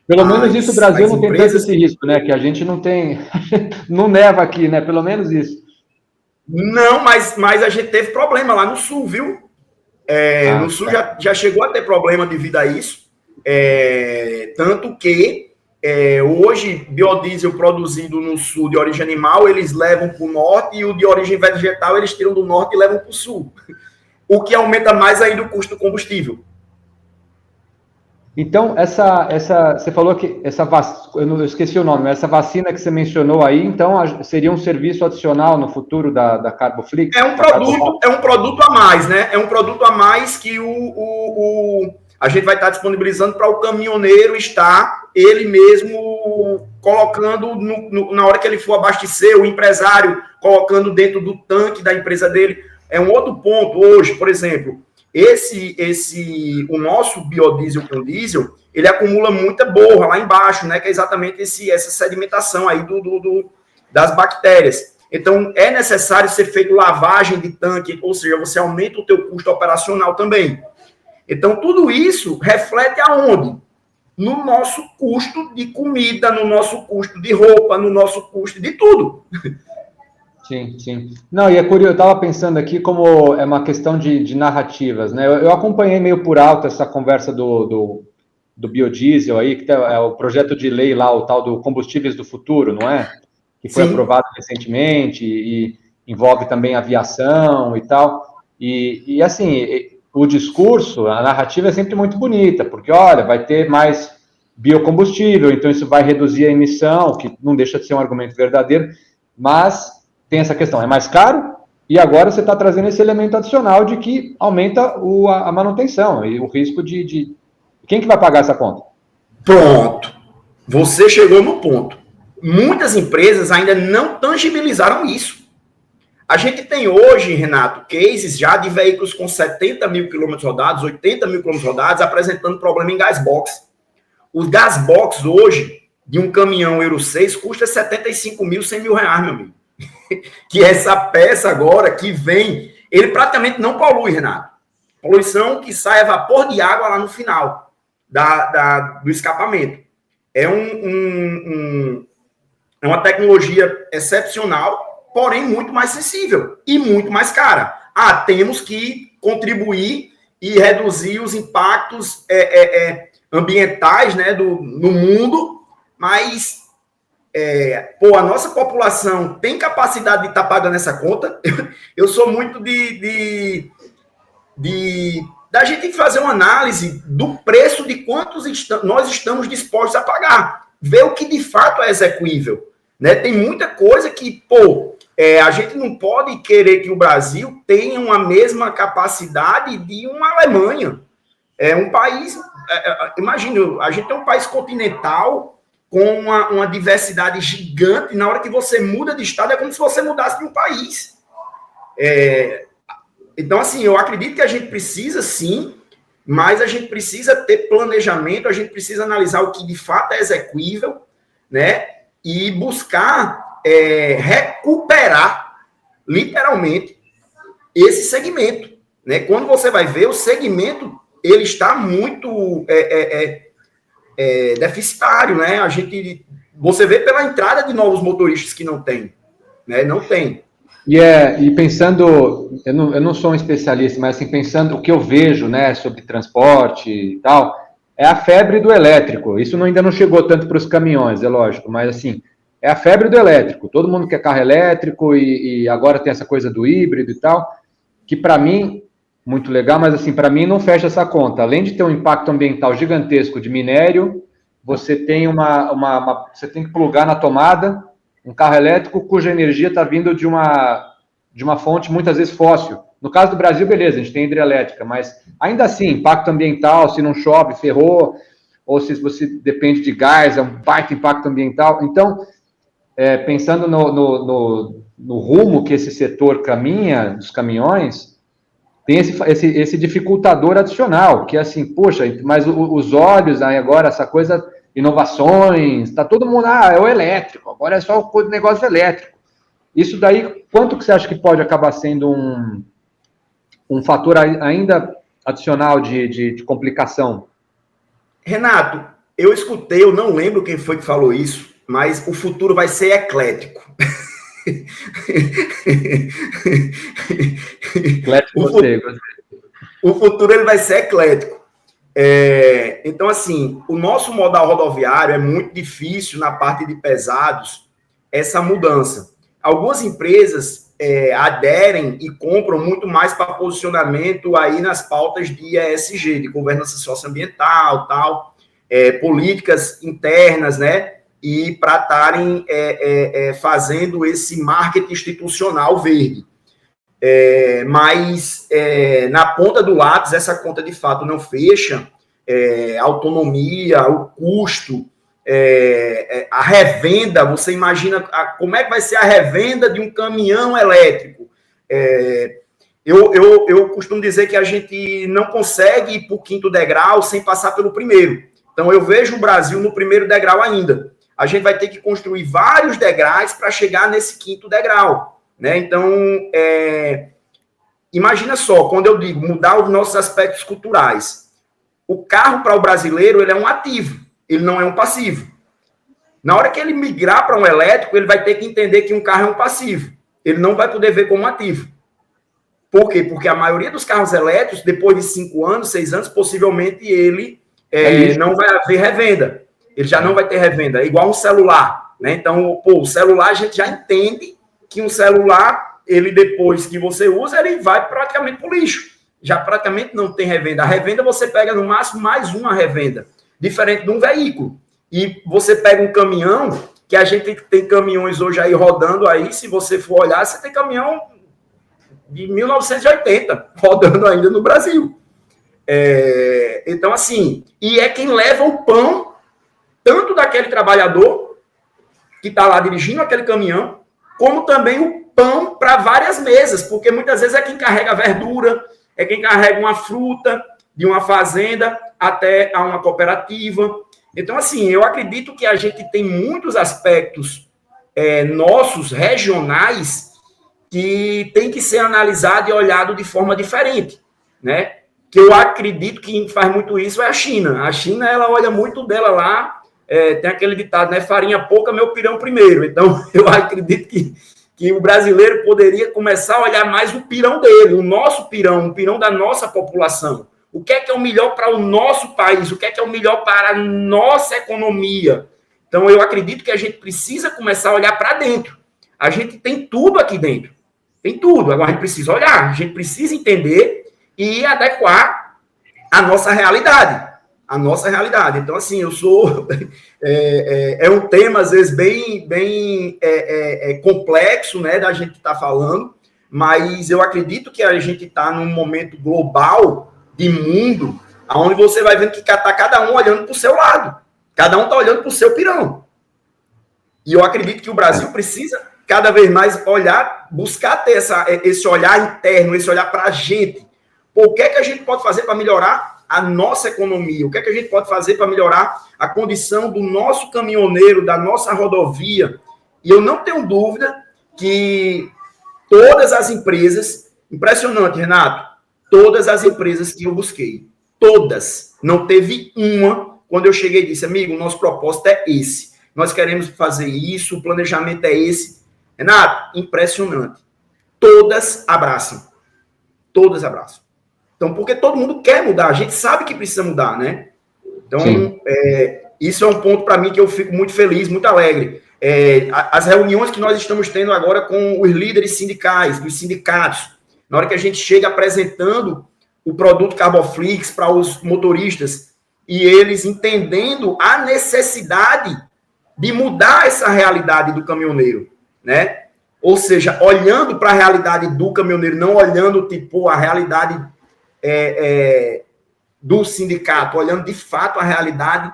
Pelo menos isso o Brasil não tem tanto esse risco, né? Que a gente não tem... não neva aqui, né? Pelo menos isso. Não, mas a gente teve problema lá no sul, viu? No sul já chegou a ter problema devido a isso. Tanto que hoje, biodiesel produzido no sul de origem animal, eles levam para o norte, e o de origem vegetal eles tiram do norte e levam para o sul. O que aumenta mais ainda o custo do combustível. Então, você falou que eu esqueci o nome, essa vacina que você mencionou aí, então seria um serviço adicional no futuro da Carboflix? É um produto a mais, né? É um produto a mais que a gente vai estar disponibilizando para o caminhoneiro estar ele mesmo colocando na hora que ele for abastecer, o empresário colocando dentro do tanque da empresa dele. É um outro ponto hoje, por exemplo, o nosso biodiesel com diesel, ele acumula muita borra lá embaixo, né? Que é exatamente essa sedimentação aí das bactérias. Então, é necessário ser feito lavagem de tanque, ou seja, você aumenta o teu custo operacional também. Então, tudo isso reflete aonde? No nosso custo de comida, no nosso custo de roupa, no nosso custo de tudo. Sim, sim. Não, e é curioso, eu estava pensando aqui como é uma questão de narrativas, né? Eu acompanhei meio por alto essa conversa do biodiesel aí, que é o projeto de lei lá, o tal do combustíveis do futuro, não é? Que foi aprovado recentemente e envolve também aviação e tal. E assim, o discurso, a narrativa é sempre muito bonita, porque, olha, vai ter mais biocombustível, então isso vai reduzir a emissão, que não deixa de ser um argumento verdadeiro, mas tem essa questão, é mais caro, e agora você está trazendo esse elemento adicional de que aumenta a manutenção e o risco de... Quem que vai pagar essa conta? Pronto. Você chegou no ponto. Muitas empresas ainda não tangibilizaram isso. A gente tem hoje, Renato, cases já de veículos com 70 mil quilômetros rodados, 80 mil quilômetros rodados, apresentando problema em gasbox. Os gasbox hoje, de um caminhão Euro 6, custa 75 mil, 100 mil reais, meu amigo. Que essa peça agora que vem, ele praticamente não polui, Renato. Poluição que sai vapor de água lá no final do escapamento. É uma tecnologia excepcional, porém muito mais sensível e muito mais cara. Temos que contribuir e reduzir os impactos ambientais, né, no mundo, mas a nossa população tem capacidade de estar pagando essa conta. Eu sou muito da gente fazer uma análise do preço de quantos nós estamos dispostos a pagar, ver o que de fato é execuível, né? Tem muita coisa que, a gente não pode querer que o Brasil tenha uma mesma capacidade de uma Alemanha. É um país, imagina, a gente é um país continental com uma diversidade gigante. Na hora que você muda de estado, é como se você mudasse de um país. Então, assim, eu acredito que a gente precisa, sim, mas a gente precisa ter planejamento, a gente precisa analisar o que de fato é execuível, né? E buscar recuperar, literalmente, esse segmento, né? Quando você vai ver, o segmento, ele está muito deficitário, né? Você vê pela entrada de novos motoristas que não tem, né? Não tem. E pensando, eu não sou um especialista, mas assim, pensando o que eu vejo, né, sobre transporte e tal, é a febre do elétrico. Isso ainda não chegou tanto para os caminhões, é lógico, mas assim, é a febre do elétrico. Todo mundo quer carro elétrico e agora tem essa coisa do híbrido e tal, que para mim, muito legal, mas assim, para mim não fecha essa conta. Além de ter um impacto ambiental gigantesco de minério, você tem você tem que plugar na tomada um carro elétrico cuja energia está vindo de uma fonte muitas vezes fóssil. No caso do Brasil, beleza, a gente tem hidrelétrica, mas ainda assim, impacto ambiental, se não chove, ferrou, ou se você depende de gás, é um baita impacto ambiental. Então, pensando no rumo que esse setor caminha, dos caminhões, tem esse dificultador adicional, que é assim, poxa, mas os olhos, aí agora essa coisa, inovações, tá todo mundo, é o elétrico, agora é só o negócio elétrico. Isso daí, quanto que você acha que pode acabar sendo um fator ainda adicional de complicação? Renato, eu escutei, eu não lembro quem foi que falou isso, mas o futuro vai ser eclético. O futuro ele vai ser eclético. Então, assim, o nosso modal rodoviário é muito difícil na parte de pesados, essa mudança. Algumas empresas aderem e compram muito mais para posicionamento aí nas pautas de ESG, de governança socioambiental, tal, políticas internas, né? E para estarem fazendo esse marketing institucional verde. Mas na ponta do lápis, essa conta de fato não fecha. A autonomia, o custo, a revenda, você imagina como é que vai ser a revenda de um caminhão elétrico. Eu costumo dizer que a gente não consegue ir para o 5º degrau sem passar pelo primeiro. Então, eu vejo o Brasil no primeiro degrau ainda. A gente vai ter que construir vários degraus para chegar nesse 5º degrau. Né? Então, imagina só, quando eu digo mudar os nossos aspectos culturais, o carro para o brasileiro ele é um ativo, ele não é um passivo. Na hora que ele migrar para um elétrico, ele vai ter que entender que um carro é um passivo. Ele não vai poder ver como um ativo. Por quê? Porque a maioria dos carros elétricos, depois de 5 anos, 6 anos, possivelmente ele não vai haver revenda. Ele já não vai ter revenda. É igual um celular. Né? Então, o celular, a gente já entende que um celular, ele depois que você usa, ele vai praticamente para o lixo. Já praticamente não tem revenda. A revenda você pega no máximo mais uma revenda. Diferente de um veículo. E você pega um caminhão, que a gente tem caminhões hoje aí rodando aí, se você for olhar, você tem caminhão de 1980 rodando ainda no Brasil. Então, assim, e é quem leva o pão, tanto daquele trabalhador que está lá dirigindo aquele caminhão, como também o pão para várias mesas, porque muitas vezes é quem carrega a verdura, é quem carrega uma fruta de uma fazenda até a uma cooperativa. Então, assim, eu acredito que a gente tem muitos aspectos nossos, regionais, que tem que ser analisado e olhado de forma diferente, né? Que eu acredito que quem faz muito isso é a China. A China, ela olha muito dela lá, tem aquele ditado, né? Farinha pouca, meu pirão primeiro. Então, eu acredito que o brasileiro poderia começar a olhar mais o pirão dele, o nosso pirão, o pirão da nossa população. O que é o melhor para o nosso país? O que é o melhor para a nossa economia? Então, eu acredito que a gente precisa começar a olhar para dentro. A gente tem tudo aqui dentro. Tem tudo. Agora, a gente precisa olhar, a gente precisa entender e adequar a nossa realidade. A nossa realidade. Então, assim, eu sou... É um tema, às vezes, bem complexo, né, da gente estar falando, mas eu acredito que a gente está num momento global de mundo, onde você vai vendo que está cada um olhando para o seu lado. Cada um está olhando para o seu pirão. E eu acredito que o Brasil precisa cada vez mais olhar, buscar ter esse olhar interno, esse olhar para a gente. O que é que a gente pode fazer para melhorar a nossa economia? O que é que a gente pode fazer para melhorar a condição do nosso caminhoneiro, da nossa rodovia? E eu não tenho dúvida que todas as empresas, impressionante, Renato, todas as empresas que eu busquei, todas, não teve uma, quando eu cheguei e disse, amigo, nosso propósito é esse, nós queremos fazer isso, o planejamento é esse. Renato, impressionante. Todas abraçam. Todas abraçam. Então, porque todo mundo quer mudar, a gente sabe que precisa mudar, né? Então, isso é um ponto para mim que eu fico muito feliz, muito alegre. As reuniões que nós estamos tendo agora com os líderes sindicais, dos sindicatos, na hora que a gente chega apresentando o produto Carboflix para os motoristas e eles entendendo a necessidade de mudar essa realidade do caminhoneiro, né? Ou seja, olhando para a realidade do caminhoneiro, não olhando tipo a realidade do sindicato, olhando de fato a realidade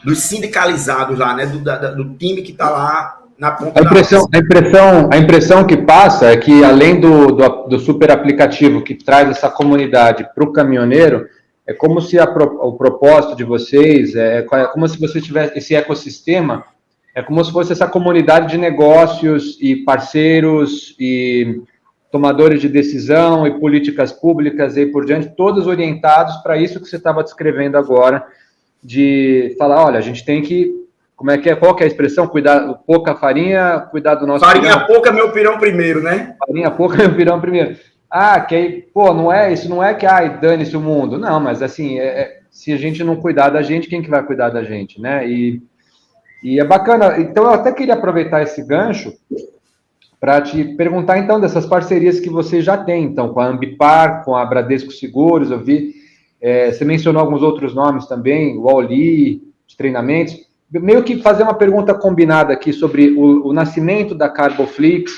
dos sindicalizados lá, né? Do time que está lá na ponta a impressão que passa é que, além do super aplicativo que traz essa comunidade para o caminhoneiro, é como se o propósito de vocês, é como se você tivesse esse ecossistema, é como se fosse essa comunidade de negócios e parceiros e tomadores de decisão e políticas públicas e por diante, todos orientados para isso que você estava descrevendo agora, de falar, olha, a gente tem que, qual que é a expressão? Cuidar, pouca farinha, cuidar do nosso farinha pirão. Pouca, meu pirão primeiro, né? Farinha pouca, meu pirão primeiro. Que aí, isso não é que, dane-se o mundo. Não, mas assim, se a gente não cuidar da gente, quem que vai cuidar da gente, né? E é bacana. Então, eu até queria aproveitar esse gancho para te perguntar, então, dessas parcerias que você já tem, então, com a Ambipar, com a Bradesco Seguros, eu vi, você mencionou alguns outros nomes também, o Auli, de treinamentos, meio que fazer uma pergunta combinada aqui sobre o nascimento da Carboflix,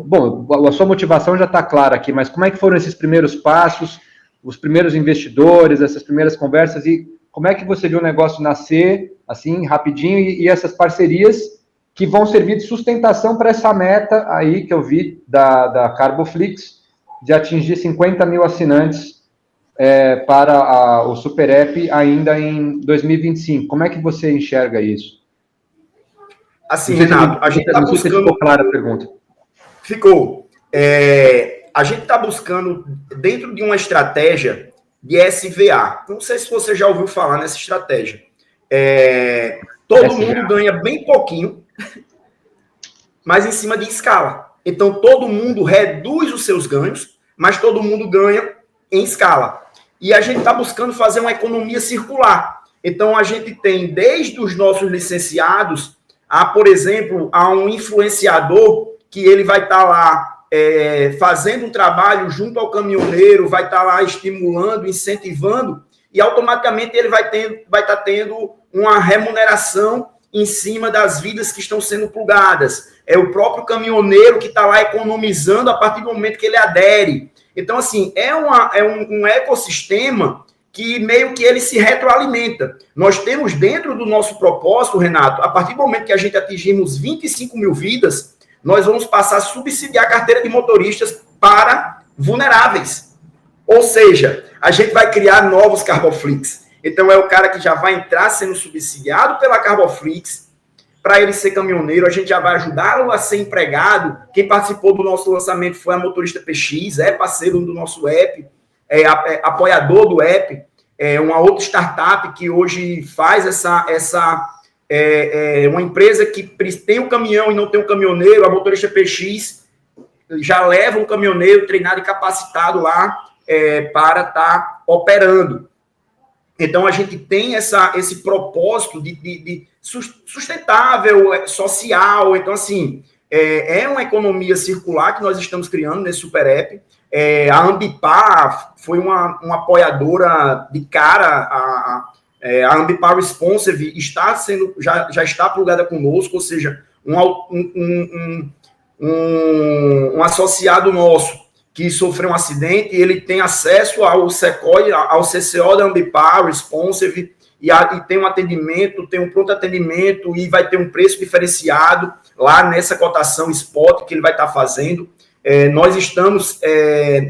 bom, a sua motivação já está clara aqui, mas como é que foram esses primeiros passos, os primeiros investidores, essas primeiras conversas, e como é que você viu o negócio nascer, assim, rapidinho, e essas parcerias que vão servir de sustentação para essa meta aí que eu vi da Carboflix, de atingir 50 mil assinantes para o Super App ainda em 2025. Como é que você enxerga isso? Assim, Renato, a gente está buscando... Não sei se ficou clara a pergunta. Ficou. A gente está buscando, dentro de uma estratégia de SVA. Não sei se você já ouviu falar nessa estratégia. Todo mundo ganha bem pouquinho, mas em cima de escala. Então, todo mundo reduz os seus ganhos, mas todo mundo ganha em escala. E a gente está buscando fazer uma economia circular. Então, a gente tem, desde os nossos licenciados, por exemplo, a um influenciador que ele vai estar lá fazendo um trabalho junto ao caminhoneiro, vai estar lá estimulando, incentivando, e automaticamente ele vai estar tendo uma remuneração em cima das vidas que estão sendo plugadas. É o próprio caminhoneiro que está lá economizando a partir do momento que ele adere. Então, assim, é um ecossistema que meio que ele se retroalimenta. Nós temos dentro do nosso propósito, Renato, a partir do momento que a gente atingimos 25 mil vidas, nós vamos passar a subsidiar a carteira de motoristas para vulneráveis. Ou seja, a gente vai criar novos Carboflix. Então, é o cara que já vai entrar sendo subsidiado pela Carboflix, para ele ser caminhoneiro, a gente já vai ajudá-lo a ser empregado. Quem participou do nosso lançamento foi a Motorista PX, é parceiro do nosso app, apoiador do app, uma outra startup que hoje faz uma empresa que tem um caminhão e não tem um caminhoneiro. A Motorista PX já leva um caminhoneiro treinado e capacitado lá para estar operando. Então, a gente tem esse propósito de sustentável, social. Então, assim, é uma economia circular que nós estamos criando nesse Super App. A Ambipar foi uma apoiadora de cara. A Ambipar Responsive já está plugada conosco, ou seja, um associado nosso que sofreu um acidente, ele tem acesso ao SECOI, ao CCO da Ambipar Responsive, e tem um atendimento, tem um pronto atendimento, e vai ter um preço diferenciado lá nessa cotação spot que ele vai estar fazendo. Nós estamos,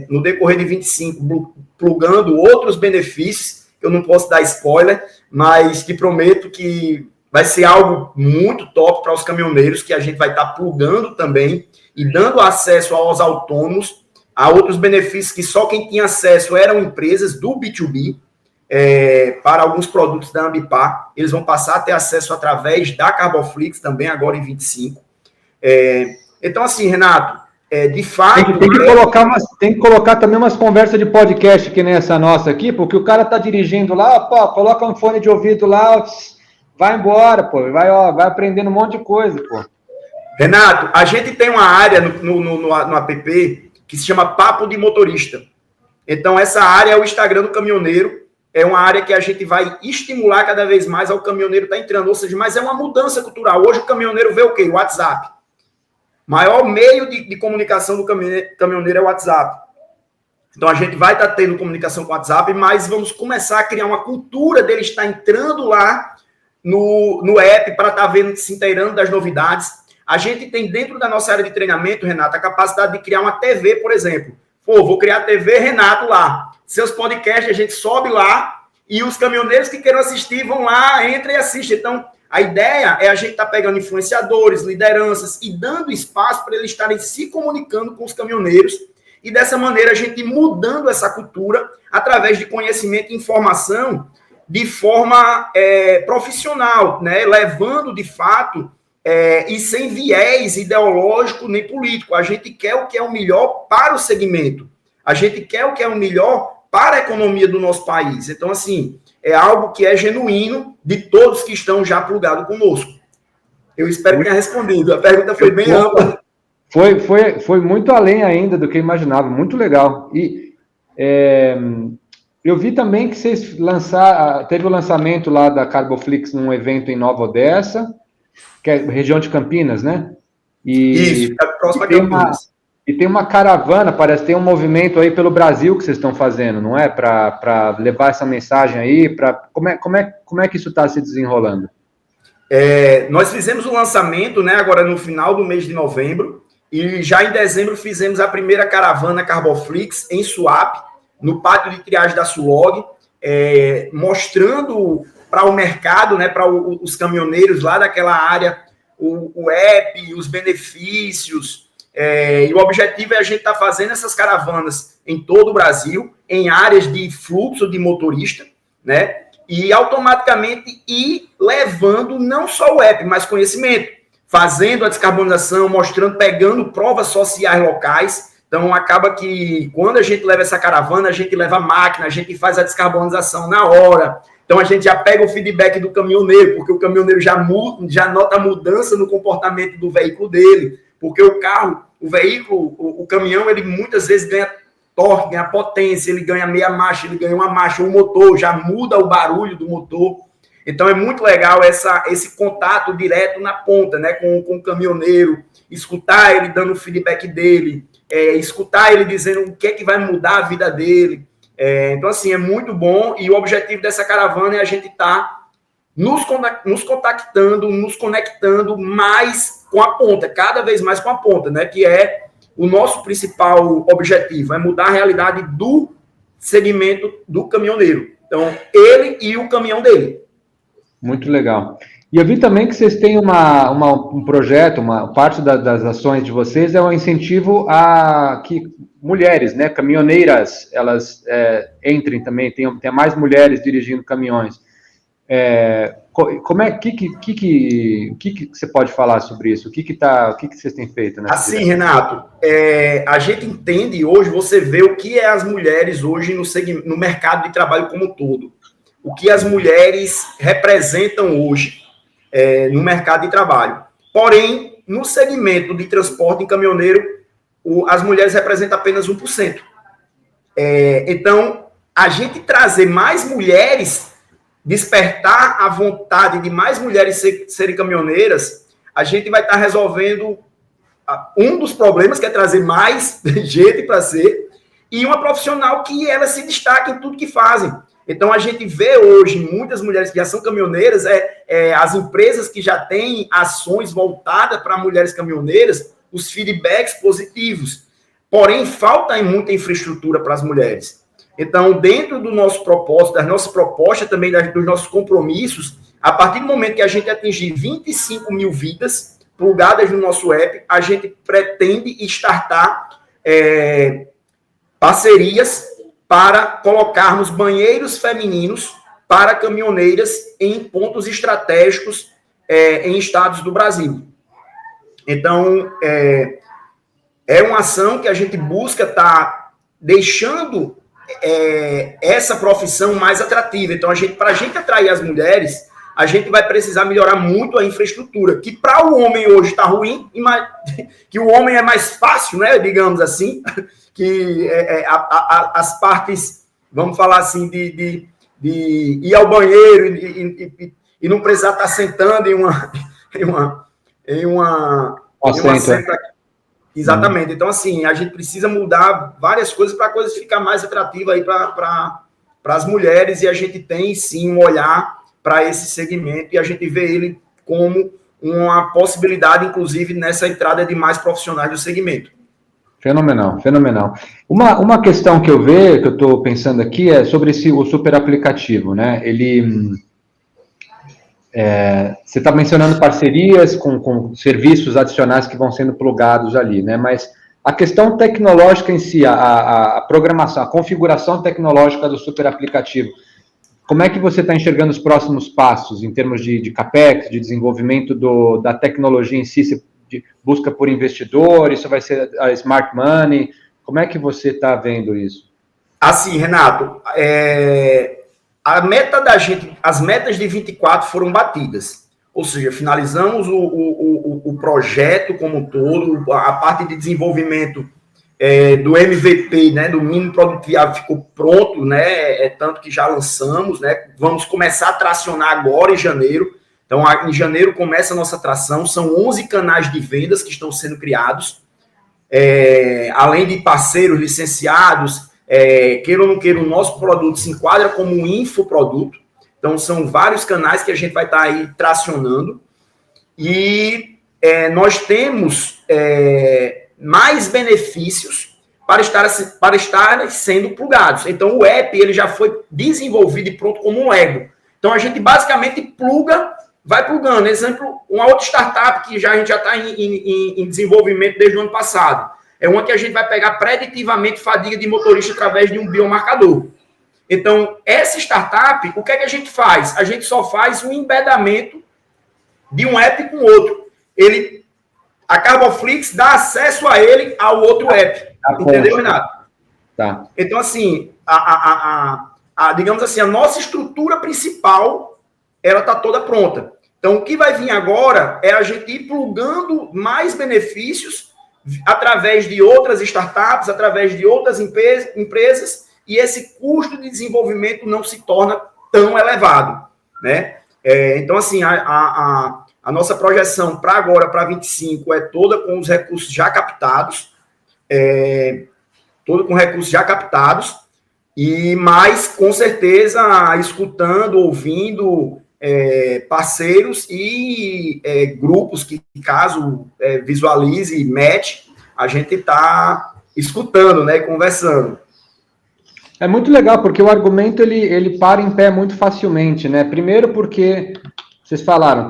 no decorrer de 25, plugando outros benefícios, eu não posso dar spoiler, mas que prometo que vai ser algo muito top para os caminhoneiros, que a gente vai estar plugando também, e dando acesso aos autônomos, a outros benefícios que só quem tinha acesso eram empresas do B2B, para alguns produtos da Ambipar. Eles vão passar a ter acesso através da Carboflix também, agora em 25. Então, assim, Renato, de fato... Tem que colocar também umas conversas de podcast que nem essa nossa aqui, porque o cara tá dirigindo lá, pô, coloca um fone de ouvido lá, vai embora, pô, vai aprendendo um monte de coisa, pô. Renato, a gente tem uma área no app que se chama Papo de Motorista. Então, essa área é o Instagram do caminhoneiro, é uma área que a gente vai estimular cada vez mais ao caminhoneiro estar entrando, ou seja, mas é uma mudança cultural. Hoje o caminhoneiro vê o quê? O WhatsApp. Maior meio de comunicação do caminhoneiro é o WhatsApp. Então, a gente vai estar tendo comunicação com o WhatsApp, mas vamos começar a criar uma cultura dele estar entrando lá no app para estar vendo, se inteirando das novidades. A gente tem dentro da nossa área de treinamento, Renato, a capacidade de criar uma TV, por exemplo. Pô, vou criar a TV Renato lá. Seus podcasts a gente sobe lá e os caminhoneiros que queiram assistir vão lá, entram e assistem. Então, a ideia é a gente estar pegando influenciadores, lideranças e dando espaço para eles estarem se comunicando com os caminhoneiros e dessa maneira a gente mudando essa cultura através de conhecimento e informação de forma profissional, né? Levando de fato e sem viés ideológico nem político. A gente quer o que é o melhor para o segmento. A gente quer o que é o melhor para a economia do nosso país. Então, assim, é algo que é genuíno de todos que estão já plugados conosco. Eu espero que tenha respondido. A pergunta foi bem ampla. Foi muito além ainda do que eu imaginava. Muito legal. E eu vi também que vocês teve o lançamento lá da Carboflix num evento em Nova Odessa, que é região de Campinas, né? Isso, próximo a Campinas. E tem uma caravana, parece que tem um movimento aí pelo Brasil que vocês estão fazendo, não é? Para levar essa mensagem aí, como é que isso está se desenrolando? Nós fizemos o lançamento, né, agora no final do mês de novembro, e já em dezembro fizemos a primeira caravana Carboflix em Suape, no pátio de triagem da Sulog, mostrando para o mercado, né, para os caminhoneiros lá daquela área, o app, os benefícios. E o objetivo é a gente estar fazendo essas caravanas em todo o Brasil, em áreas de fluxo de motorista, né? E automaticamente ir levando não só o app, mas conhecimento, fazendo a descarbonização, mostrando, pegando provas sociais locais. Então, acaba que quando a gente leva essa caravana, a gente leva a máquina, a gente faz a descarbonização na hora. Então, a gente já pega o feedback do caminhoneiro, porque o caminhoneiro já nota a mudança no comportamento do veículo dele, porque o carro, o veículo, o caminhão, ele muitas vezes ganha torque, ganha potência, ele ganha meia marcha, ele ganha uma marcha, o motor já muda o barulho do motor. Então, é muito legal esse contato direto na ponta, né, com o caminhoneiro, escutar ele dando o feedback dele, escutar ele dizendo o que é que vai mudar a vida dele. Então, assim, é muito bom, e o objetivo dessa caravana é a gente estar nos contactando, nos conectando mais com a ponta, cada vez mais com a ponta, né? Que é o nosso principal objetivo, é mudar a realidade do segmento do caminhoneiro. Então, ele e o caminhão dele. Muito legal. E eu vi também que vocês têm um projeto, uma parte das ações de vocês é um incentivo a que mulheres, né, caminhoneiras, elas entrem também, tem mais mulheres dirigindo caminhões. Como é que você pode falar sobre isso? O que vocês têm feito? Assim, Renato, a gente entende hoje, você vê o que é as mulheres hoje no mercado de trabalho como um todo. O que as mulheres representam hoje no mercado de trabalho. Porém, no segmento de transporte em caminhoneiro, as mulheres representam apenas 1%. Então, a gente trazer mais mulheres, despertar a vontade de mais mulheres serem caminhoneiras, a gente vai estar resolvendo um dos problemas, que é trazer mais gente para ser, e uma profissional que ela se destaque em tudo que fazem. Então, a gente vê hoje muitas mulheres que já são caminhoneiras, as empresas que já têm ações voltadas para mulheres caminhoneiras, os feedbacks positivos. Porém, falta muita infraestrutura para as mulheres. Então, dentro do nosso propósito, das nossas propostas, também dos nossos compromissos, a partir do momento que a gente atingir 25 mil vidas plugadas no nosso app, a gente pretende startar parcerias para colocarmos banheiros femininos para caminhoneiras em pontos estratégicos em estados do Brasil. Então, é uma ação que a gente busca estar deixando essa profissão mais atrativa. Então, para a gente atrair as mulheres, a gente vai precisar melhorar muito a infraestrutura, que para o homem hoje está ruim, que o homem é mais fácil, né, digamos assim, que as partes, vamos falar assim, de ir ao banheiro e não precisar estar sentando em uma senta. Exatamente. Então, assim, a gente precisa mudar várias coisas para a coisa ficar mais atrativa aí para as mulheres, e a gente tem, sim, um olhar para esse segmento, e a gente vê ele como uma possibilidade, inclusive, nessa entrada de mais profissionais do segmento. Fenomenal, fenomenal. Uma questão que eu estou pensando aqui é sobre o super aplicativo, né? Você está mencionando parcerias com serviços adicionais que vão sendo plugados ali, né? Mas a questão tecnológica em si, a programação, a configuração tecnológica do super aplicativo, como é que você está enxergando os próximos passos em termos de CAPEX, de desenvolvimento da tecnologia em si, de busca por investidor, isso vai ser a smart money, como é que você está vendo isso? Assim, Renato, a meta da gente, as metas de 24 foram batidas, ou seja, finalizamos o projeto como um todo, a parte de desenvolvimento do MVP, né, do mínimo produto viável ficou pronto, né, tanto que já lançamos, né, vamos começar a tracionar agora em janeiro. Então, em janeiro começa a nossa tração, são 11 canais de vendas que estão sendo criados, além de parceiros licenciados, queira ou não queira, o nosso produto se enquadra como um infoproduto, então são vários canais que a gente vai estar aí tracionando, e nós temos mais benefícios para estarem sendo plugados. Então, o app ele já foi desenvolvido e pronto como um Lego. Então, a gente basicamente vai plugando. Exemplo, uma outra startup que a gente já está em desenvolvimento desde o ano passado. É uma que a gente vai pegar preditivamente fadiga de motorista através de um biomarcador. Então, essa startup, o que é que a gente faz? A gente só faz um embedamento de um app com outro. A Carboflix dá acesso a ele ao outro app. Entendeu, Renato? Tá. Então, assim, digamos assim, a nossa estrutura principal, ela está toda pronta. Então, o que vai vir agora é a gente ir plugando mais benefícios através de outras startups, através de outras empresas, e esse custo de desenvolvimento não se torna tão elevado, né? Então, assim, a nossa projeção para agora, para 25, é toda com os recursos já captados, mas, com certeza, escutando, ouvindo parceiros e grupos que, caso visualize e match, a gente está escutando, né, conversando. É muito legal, porque o argumento ele para em pé muito facilmente, né? Primeiro porque vocês falaram,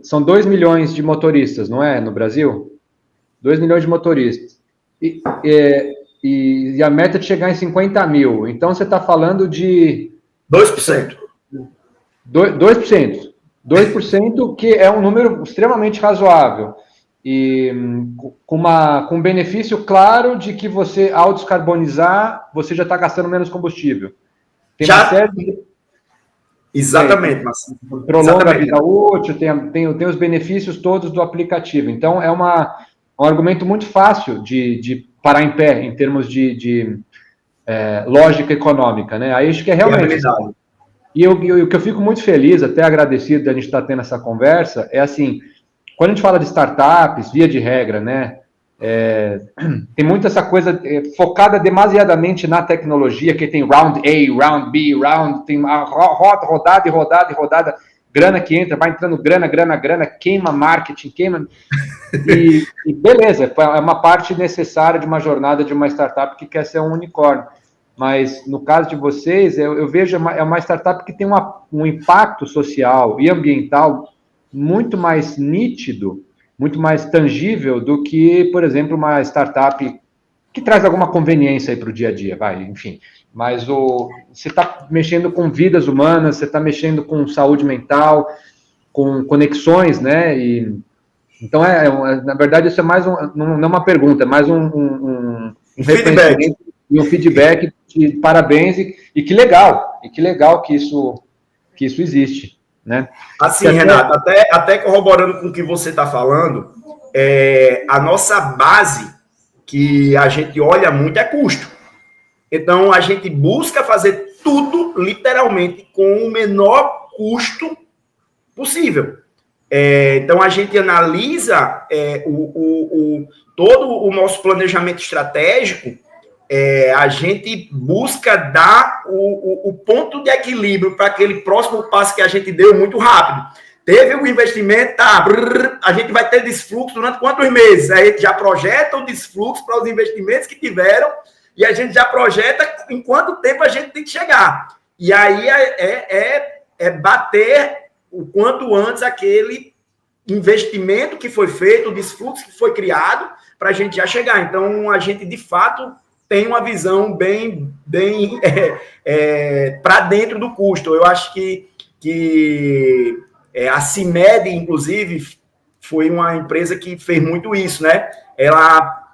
são 2 milhões de motoristas, não é, no Brasil? 2 milhões de motoristas. E a meta é de chegar em 50 mil. Então, você está falando de... 2%. 2%. 2%, que é um número extremamente razoável. E com um benefício claro de que você, ao descarbonizar, você já está gastando menos combustível. Tem uma série... Exatamente, Marcelo. Prolonga a vida útil, tem os benefícios todos do aplicativo. Então, é um argumento muito fácil de parar em pé, em termos de lógica econômica, né? Aí acho que é realmente... E o que eu fico muito feliz, até agradecido de a gente estar tendo essa conversa, é assim, quando a gente fala de startups, via de regra, né? Tem muito essa coisa focada demasiadamente na tecnologia, que tem round A, round B, tem a rodada e rodada, grana que entra, vai entrando grana, queima marketing, queima... E beleza, é uma parte necessária de uma jornada de uma startup que quer ser um unicórnio. Mas, no caso de vocês, eu vejo uma startup que tem um impacto social e ambiental muito mais nítido, muito mais tangível do que, por exemplo, uma startup que traz alguma conveniência aí para o dia a dia, enfim. Mas você está mexendo com vidas humanas, você está mexendo com saúde mental, com conexões, né? Então, na verdade, isso é mais não é uma pergunta, é mais um feedback. E um feedback de parabéns e que legal que isso existe, né? Assim, Renato, até corroborando com o que você está falando, a nossa base, que a gente olha muito, é custo. Então, a gente busca fazer tudo, literalmente, com o menor custo possível. Então, a gente analisa todo o nosso planejamento estratégico a gente busca dar o ponto de equilíbrio para aquele próximo passo que a gente deu muito rápido. Teve o investimento, a gente vai ter desfluxo durante quantos meses? Aí a gente já projeta o desfluxo para os investimentos que tiveram e a gente já projeta em quanto tempo a gente tem que chegar. E aí bater o quanto antes aquele investimento que foi feito, o desfluxo que foi criado, para a gente já chegar. Então, a gente, de fato, tem uma visão bem para dentro do custo. Eu acho que a CIMED, inclusive, foi uma empresa que fez muito isso, né? Ela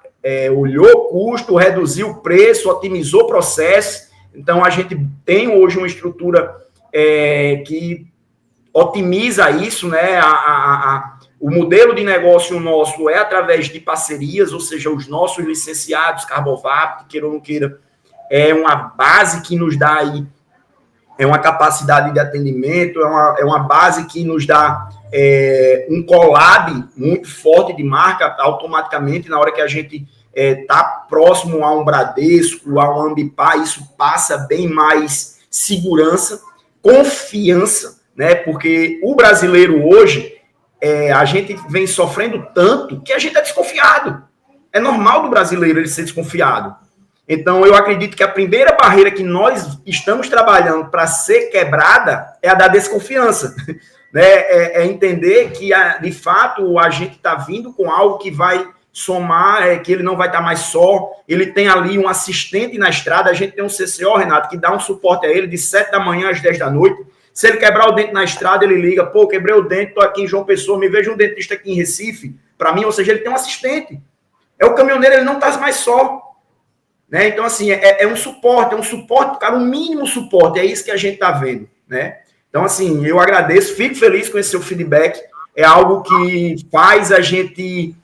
olhou o custo, reduziu o preço, otimizou o processo. Então, a gente tem hoje uma estrutura que otimiza isso, né? O modelo de negócio nosso é através de parcerias, ou seja, os nossos licenciados Carbovap, queira ou não queira, é uma base que nos dá aí, é uma capacidade de atendimento, é uma base que nos dá um collab muito forte de marca, automaticamente, na hora que a gente está próximo a um Bradesco, a um Ambipar, isso passa bem mais segurança, confiança, né? Porque o brasileiro hoje, a gente vem sofrendo tanto que a gente é desconfiado. É normal do brasileiro ele ser desconfiado. Então, eu acredito que a primeira barreira que nós estamos trabalhando para ser quebrada é a da desconfiança. Né? É entender que, de fato, a gente está vindo com algo que vai somar, que ele não vai estar mais só, ele tem ali um assistente na estrada, a gente tem um CCO, Renato, que dá um suporte a ele de 7 da manhã às 10 da noite. Se ele quebrar o dente na estrada, ele liga, pô, quebrei o dente, tô aqui em João Pessoa, me vejo um dentista aqui em Recife, para mim, ou seja, ele tem um assistente. O caminhoneiro, ele não está mais só. Né? Então, assim, é um suporte, cara, um mínimo suporte, é isso que a gente está vendo, né? Então, assim, eu agradeço, fico feliz com esse seu feedback, é algo que faz a gente,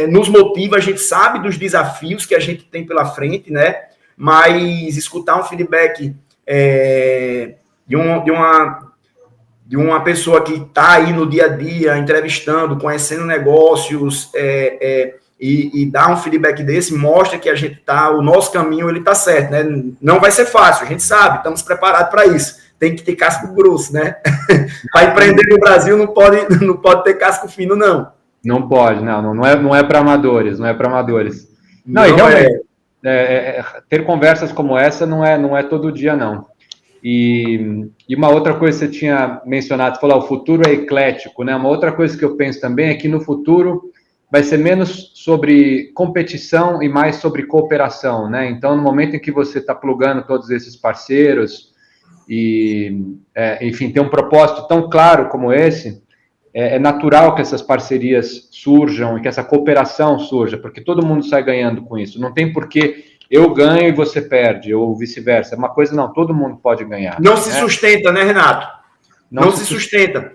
nos motiva, a gente sabe dos desafios que a gente tem pela frente, né? Mas escutar um feedback de uma pessoa que está aí no dia a dia, entrevistando, conhecendo negócios, e dar um feedback desse, mostra que a gente tá, o nosso caminho, ele tá certo, né? Não vai ser fácil, a gente sabe, estamos preparados para isso. Tem que ter casco grosso, né? Para empreender no Brasil não pode ter casco fino, não. Não pode, não é para amadores, não é para amadores. Não, e realmente, ter conversas como essa não é todo dia, não. E uma outra coisa que você tinha mencionado, você falou, o futuro é eclético, né? Uma outra coisa que eu penso também é que no futuro vai ser menos sobre competição e mais sobre cooperação, né? Então, no momento em que você está plugando todos esses parceiros e, enfim, tem um propósito tão claro como esse, é natural que essas parcerias surjam e que essa cooperação surja, porque todo mundo sai ganhando com isso. Não tem porquê eu ganho e você perde, ou vice-versa. É uma coisa, não, todo mundo pode ganhar. Não se sustenta, né, Renato? Não se sustenta.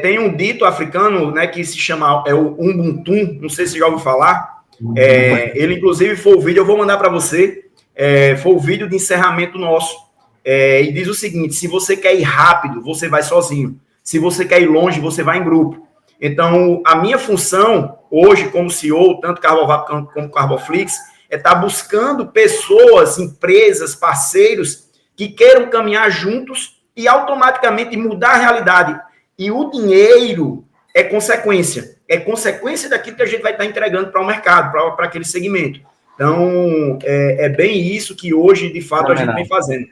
Tem um dito africano, né, que se chama o Ubuntu, não sei se você já ouviu falar. Ele, inclusive, foi o vídeo, eu vou mandar para você, foi o vídeo de encerramento nosso. E diz o seguinte: se você quer ir rápido, você vai sozinho. Se você quer ir longe, você vai em grupo. Então, a minha função, hoje, como CEO, tanto Carbovap como Carboflix, é estar buscando pessoas, empresas, parceiros, que queiram caminhar juntos e automaticamente mudar a realidade. E o dinheiro é consequência daquilo que a gente vai estar entregando para o mercado, para aquele segmento. Então, é bem isso que hoje, de fato, a gente vem fazendo.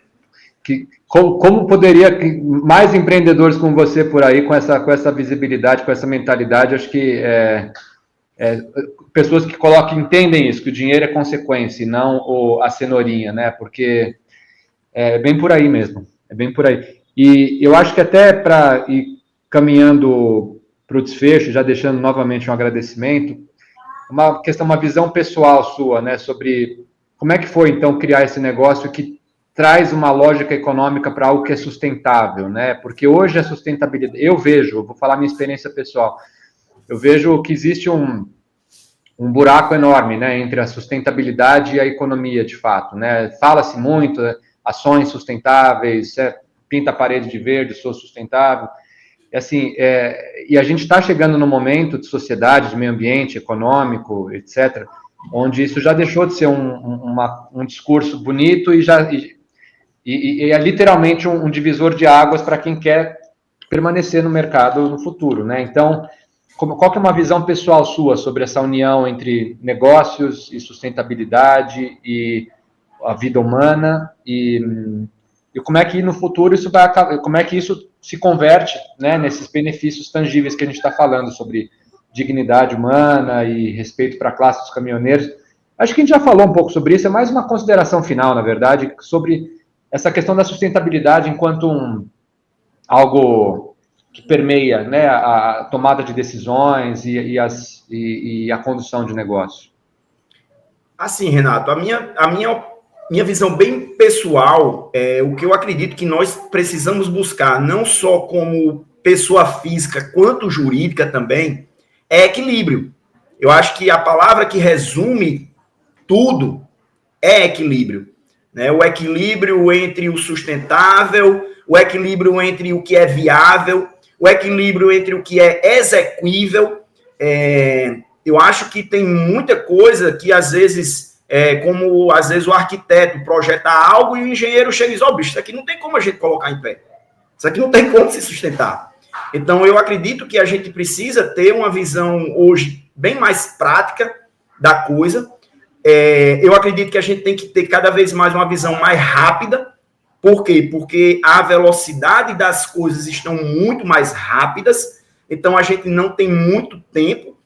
Como poderia mais empreendedores como você por aí, com essa visibilidade, com essa mentalidade, acho que pessoas que entendem isso, que o dinheiro é consequência e não a cenourinha, né? Porque é bem por aí mesmo, é bem por aí. E eu acho que até para ir caminhando para o desfecho, já deixando novamente um agradecimento, uma visão pessoal sua, né, sobre como é que foi, então, criar esse negócio que traz uma lógica econômica para algo que é sustentável, né, porque hoje a sustentabilidade, vou falar minha experiência pessoal, eu vejo que existe um buraco enorme, né, entre a sustentabilidade e a economia, de fato, né, fala-se muito, ações sustentáveis, pinta a parede de verde, sou sustentável. Assim, e a gente está chegando num momento de sociedade, de meio ambiente, econômico, etc., onde isso já deixou de ser um discurso bonito e é literalmente um divisor de águas para quem quer permanecer no mercado no futuro, né? Então, qual que é uma visão pessoal sua sobre essa união entre negócios e sustentabilidade e a vida humana e como é que no futuro isso vai, como é que isso se converte, né, nesses benefícios tangíveis que a gente está falando sobre dignidade humana e respeito para a classe dos caminhoneiros. Acho que a gente já falou um pouco sobre isso, é mais uma consideração final, na verdade, sobre essa questão da sustentabilidade enquanto algo que permeia, né, a tomada de decisões e a condução de negócio. Assim, Renato, a minha visão bem pessoal, o que eu acredito que nós precisamos buscar, não só como pessoa física, quanto jurídica também, é equilíbrio. Eu acho que a palavra que resume tudo é equilíbrio, né? O equilíbrio entre o sustentável, o equilíbrio entre o que é viável, o equilíbrio entre o que é execuível. Eu acho que tem muita coisa que, às vezes, como às vezes o arquiteto projeta algo e o engenheiro chega e diz, bicho, isso aqui não tem como a gente colocar em pé. Isso aqui não tem como se sustentar. Então, eu acredito que a gente precisa ter uma visão hoje bem mais prática da coisa. Eu acredito que a gente tem que ter cada vez mais uma visão mais rápida. Por quê? Porque a velocidade das coisas estão muito mais rápidas, então a gente não tem muito tempo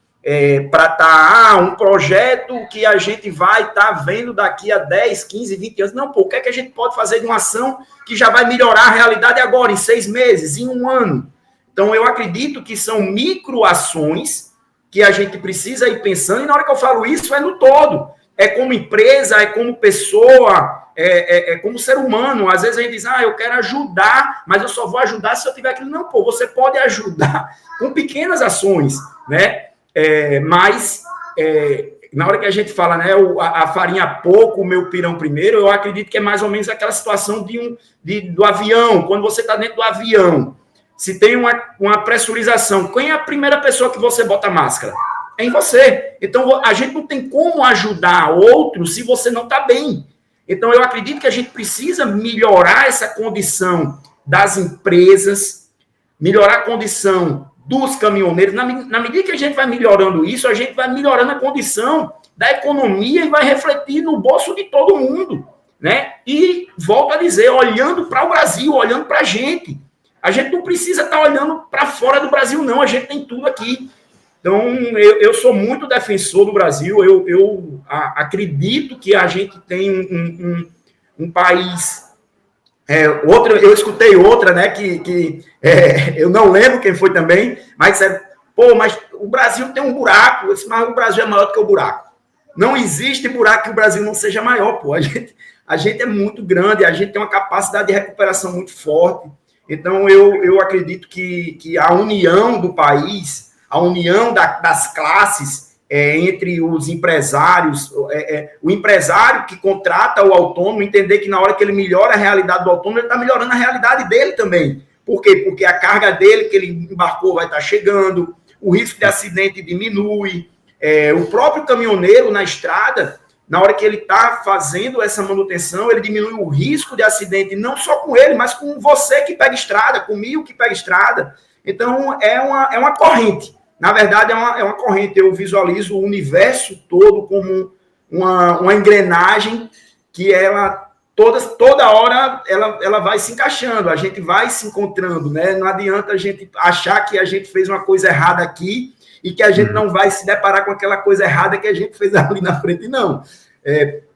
para estar um projeto que a gente vai estar vendo daqui a 10, 15, 20 anos. Não, o que é que a gente pode fazer de uma ação que já vai melhorar a realidade agora, em 6 meses, em 1 ano? Então, eu acredito que são microações que a gente precisa ir pensando, e na hora que eu falo isso, é no todo. É como empresa, é como pessoa, é como ser humano. Às vezes a gente diz, eu quero ajudar, mas eu só vou ajudar se eu tiver aquilo. Não, você pode ajudar com pequenas ações, né? Mas na hora que a gente fala, né, a farinha pouco, o meu pirão primeiro, eu acredito que é mais ou menos aquela situação do avião. Quando você está dentro do avião, se tem uma pressurização, quem é a primeira pessoa que você bota máscara? É em você. Então, a gente não tem como ajudar outro se você não está bem. Então, eu acredito que a gente precisa melhorar essa condição das empresas, melhorar a condição dos caminhoneiros. Na medida que a gente vai melhorando isso, a gente vai melhorando a condição da economia e vai refletir no bolso de todo mundo, né? E, volto a dizer, olhando para o Brasil, olhando para a gente. A gente não precisa estar olhando para fora do Brasil, não. A gente tem tudo aqui. Então, eu sou muito defensor do Brasil. Eu acredito que a gente tem um país... eu escutei outra, né, que eu não lembro quem foi também, mas mas o Brasil tem um buraco, mas o Brasil é maior do que o buraco. Não existe buraco que o Brasil não seja maior, pô. A gente é muito grande, a gente tem uma capacidade de recuperação muito forte. Então, eu acredito que a união do país, a união das classes entre os empresários, o empresário que contrata o autônomo, entender que na hora que ele melhora a realidade do autônomo, ele está melhorando a realidade dele também. Por quê? Porque a carga dele que ele embarcou vai estar chegando, o risco de acidente diminui, o próprio caminhoneiro na estrada, na hora que ele está fazendo essa manutenção, ele diminui o risco de acidente, não só com ele, mas com você que pega estrada, comigo que pega estrada. Então, é uma corrente. Na verdade, é uma corrente. Eu visualizo o universo todo como uma engrenagem que ela, toda hora, ela vai se encaixando, a gente vai se encontrando, né? Não adianta a gente achar que a gente fez uma coisa errada aqui e que a gente não vai se deparar com aquela coisa errada que a gente fez ali na frente, não.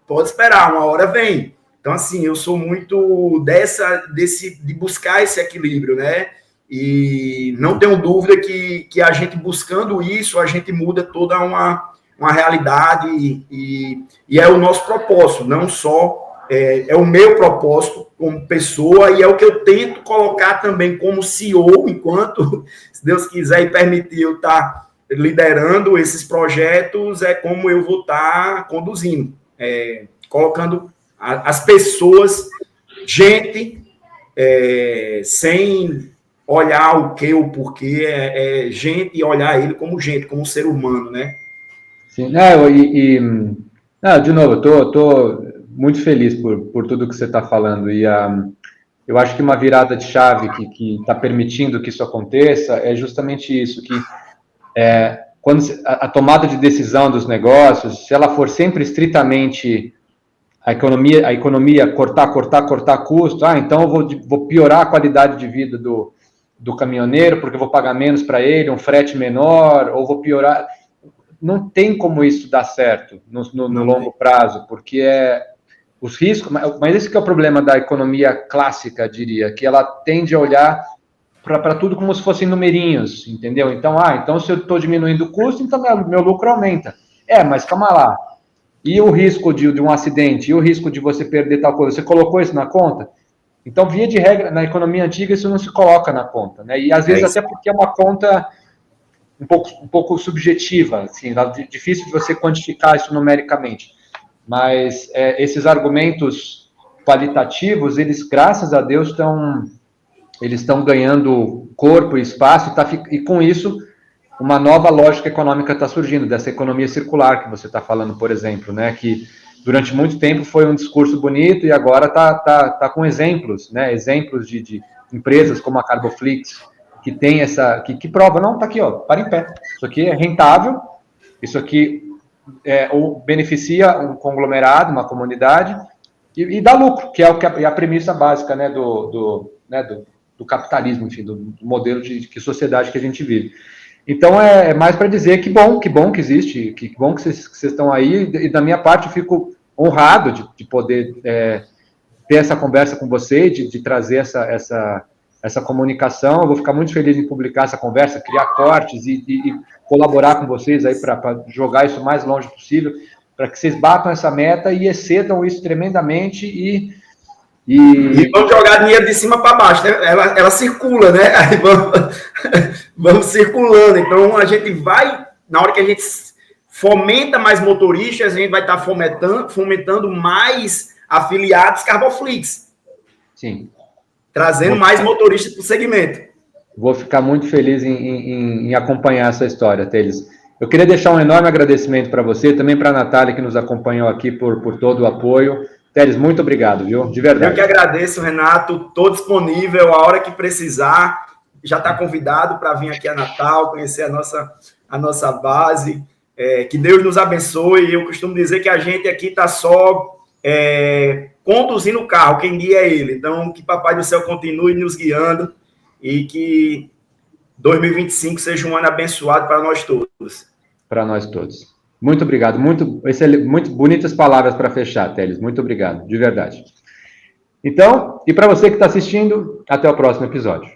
Pode esperar, uma hora vem. Então, assim, eu sou muito de buscar esse equilíbrio, né? E não tenho dúvida que a gente buscando isso, a gente muda toda uma realidade e é o nosso propósito, não só é o meu propósito como pessoa e é o que eu tento colocar também como CEO, enquanto, se Deus quiser e permitir eu estar liderando esses projetos, é como eu vou estar conduzindo, colocando as pessoas, gente, sem olhar o que, o porquê, gente e olhar ele como gente, como um ser humano, né? Sim, de novo, eu tô muito feliz por tudo que você está falando, e eu acho que uma virada de chave que está permitindo que isso aconteça é justamente isso, que quando a tomada de decisão dos negócios, se ela for sempre estritamente a economia cortar custo, então eu vou piorar a qualidade de vida do caminhoneiro, porque eu vou pagar menos para ele, um frete menor, ou vou piorar. Não tem como isso dar certo no longo prazo, porque os riscos, mas esse que é o problema da economia clássica, diria, que ela tende a olhar para tudo como se fossem numerinhos, entendeu? Então se eu estou diminuindo o custo, então meu lucro aumenta. Mas calma lá. E o risco de um acidente? E o risco de você perder tal coisa? Você colocou isso na conta? Então, via de regra, na economia antiga, isso não se coloca na conta, né? E às vezes até porque é uma conta um pouco subjetiva, assim, difícil de você quantificar isso numericamente. Mas esses argumentos qualitativos, eles, graças a Deus, estão ganhando corpo e espaço, e com isso uma nova lógica econômica está surgindo, dessa economia circular que você está falando, por exemplo, né, que durante muito tempo foi um discurso bonito e agora está com exemplos, né, exemplos de empresas como a Carboflix, que tem que prova, não, está aqui, para em pé, isso aqui é rentável, isso aqui beneficia um conglomerado, uma comunidade, e dá lucro, que é a premissa básica, né, do capitalismo, enfim, do modelo de sociedade que a gente vive. Então, é mais para dizer que bom que existe, que bom que vocês estão aí, e da minha parte eu fico honrado de poder ter essa conversa com você, de trazer essa comunicação. Eu vou ficar muito feliz em publicar essa conversa, criar cortes e colaborar com vocês aí para jogar isso o mais longe possível, para que vocês batam essa meta e excedam isso tremendamente e vamos jogar dinheiro de cima para baixo, né? Ela circula, né? Aí vamos circulando. Então, a gente vai, na hora que a gente fomenta mais motoristas, a gente vai estar fomentando mais afiliados Carboflix. Sim. Trazendo mais motoristas para o segmento. Vou ficar muito feliz em acompanhar essa história, Teles. Eu queria deixar um enorme agradecimento para você, também para a Natália, que nos acompanhou aqui por todo o apoio. Teles, muito obrigado, viu? De verdade. Eu que agradeço, Renato. Estou disponível a hora que precisar. Já está convidado para vir aqui a Natal, conhecer a nossa base. Que Deus nos abençoe. Eu costumo dizer que a gente aqui está só conduzindo o carro, quem guia é Ele. Então, que Papai do Céu continue nos guiando e que 2025 seja um ano abençoado para nós todos. Para nós todos. Muito obrigado. Muito bonitas palavras para fechar, Teles. Muito obrigado, de verdade. Então, e para você que está assistindo, até o próximo episódio.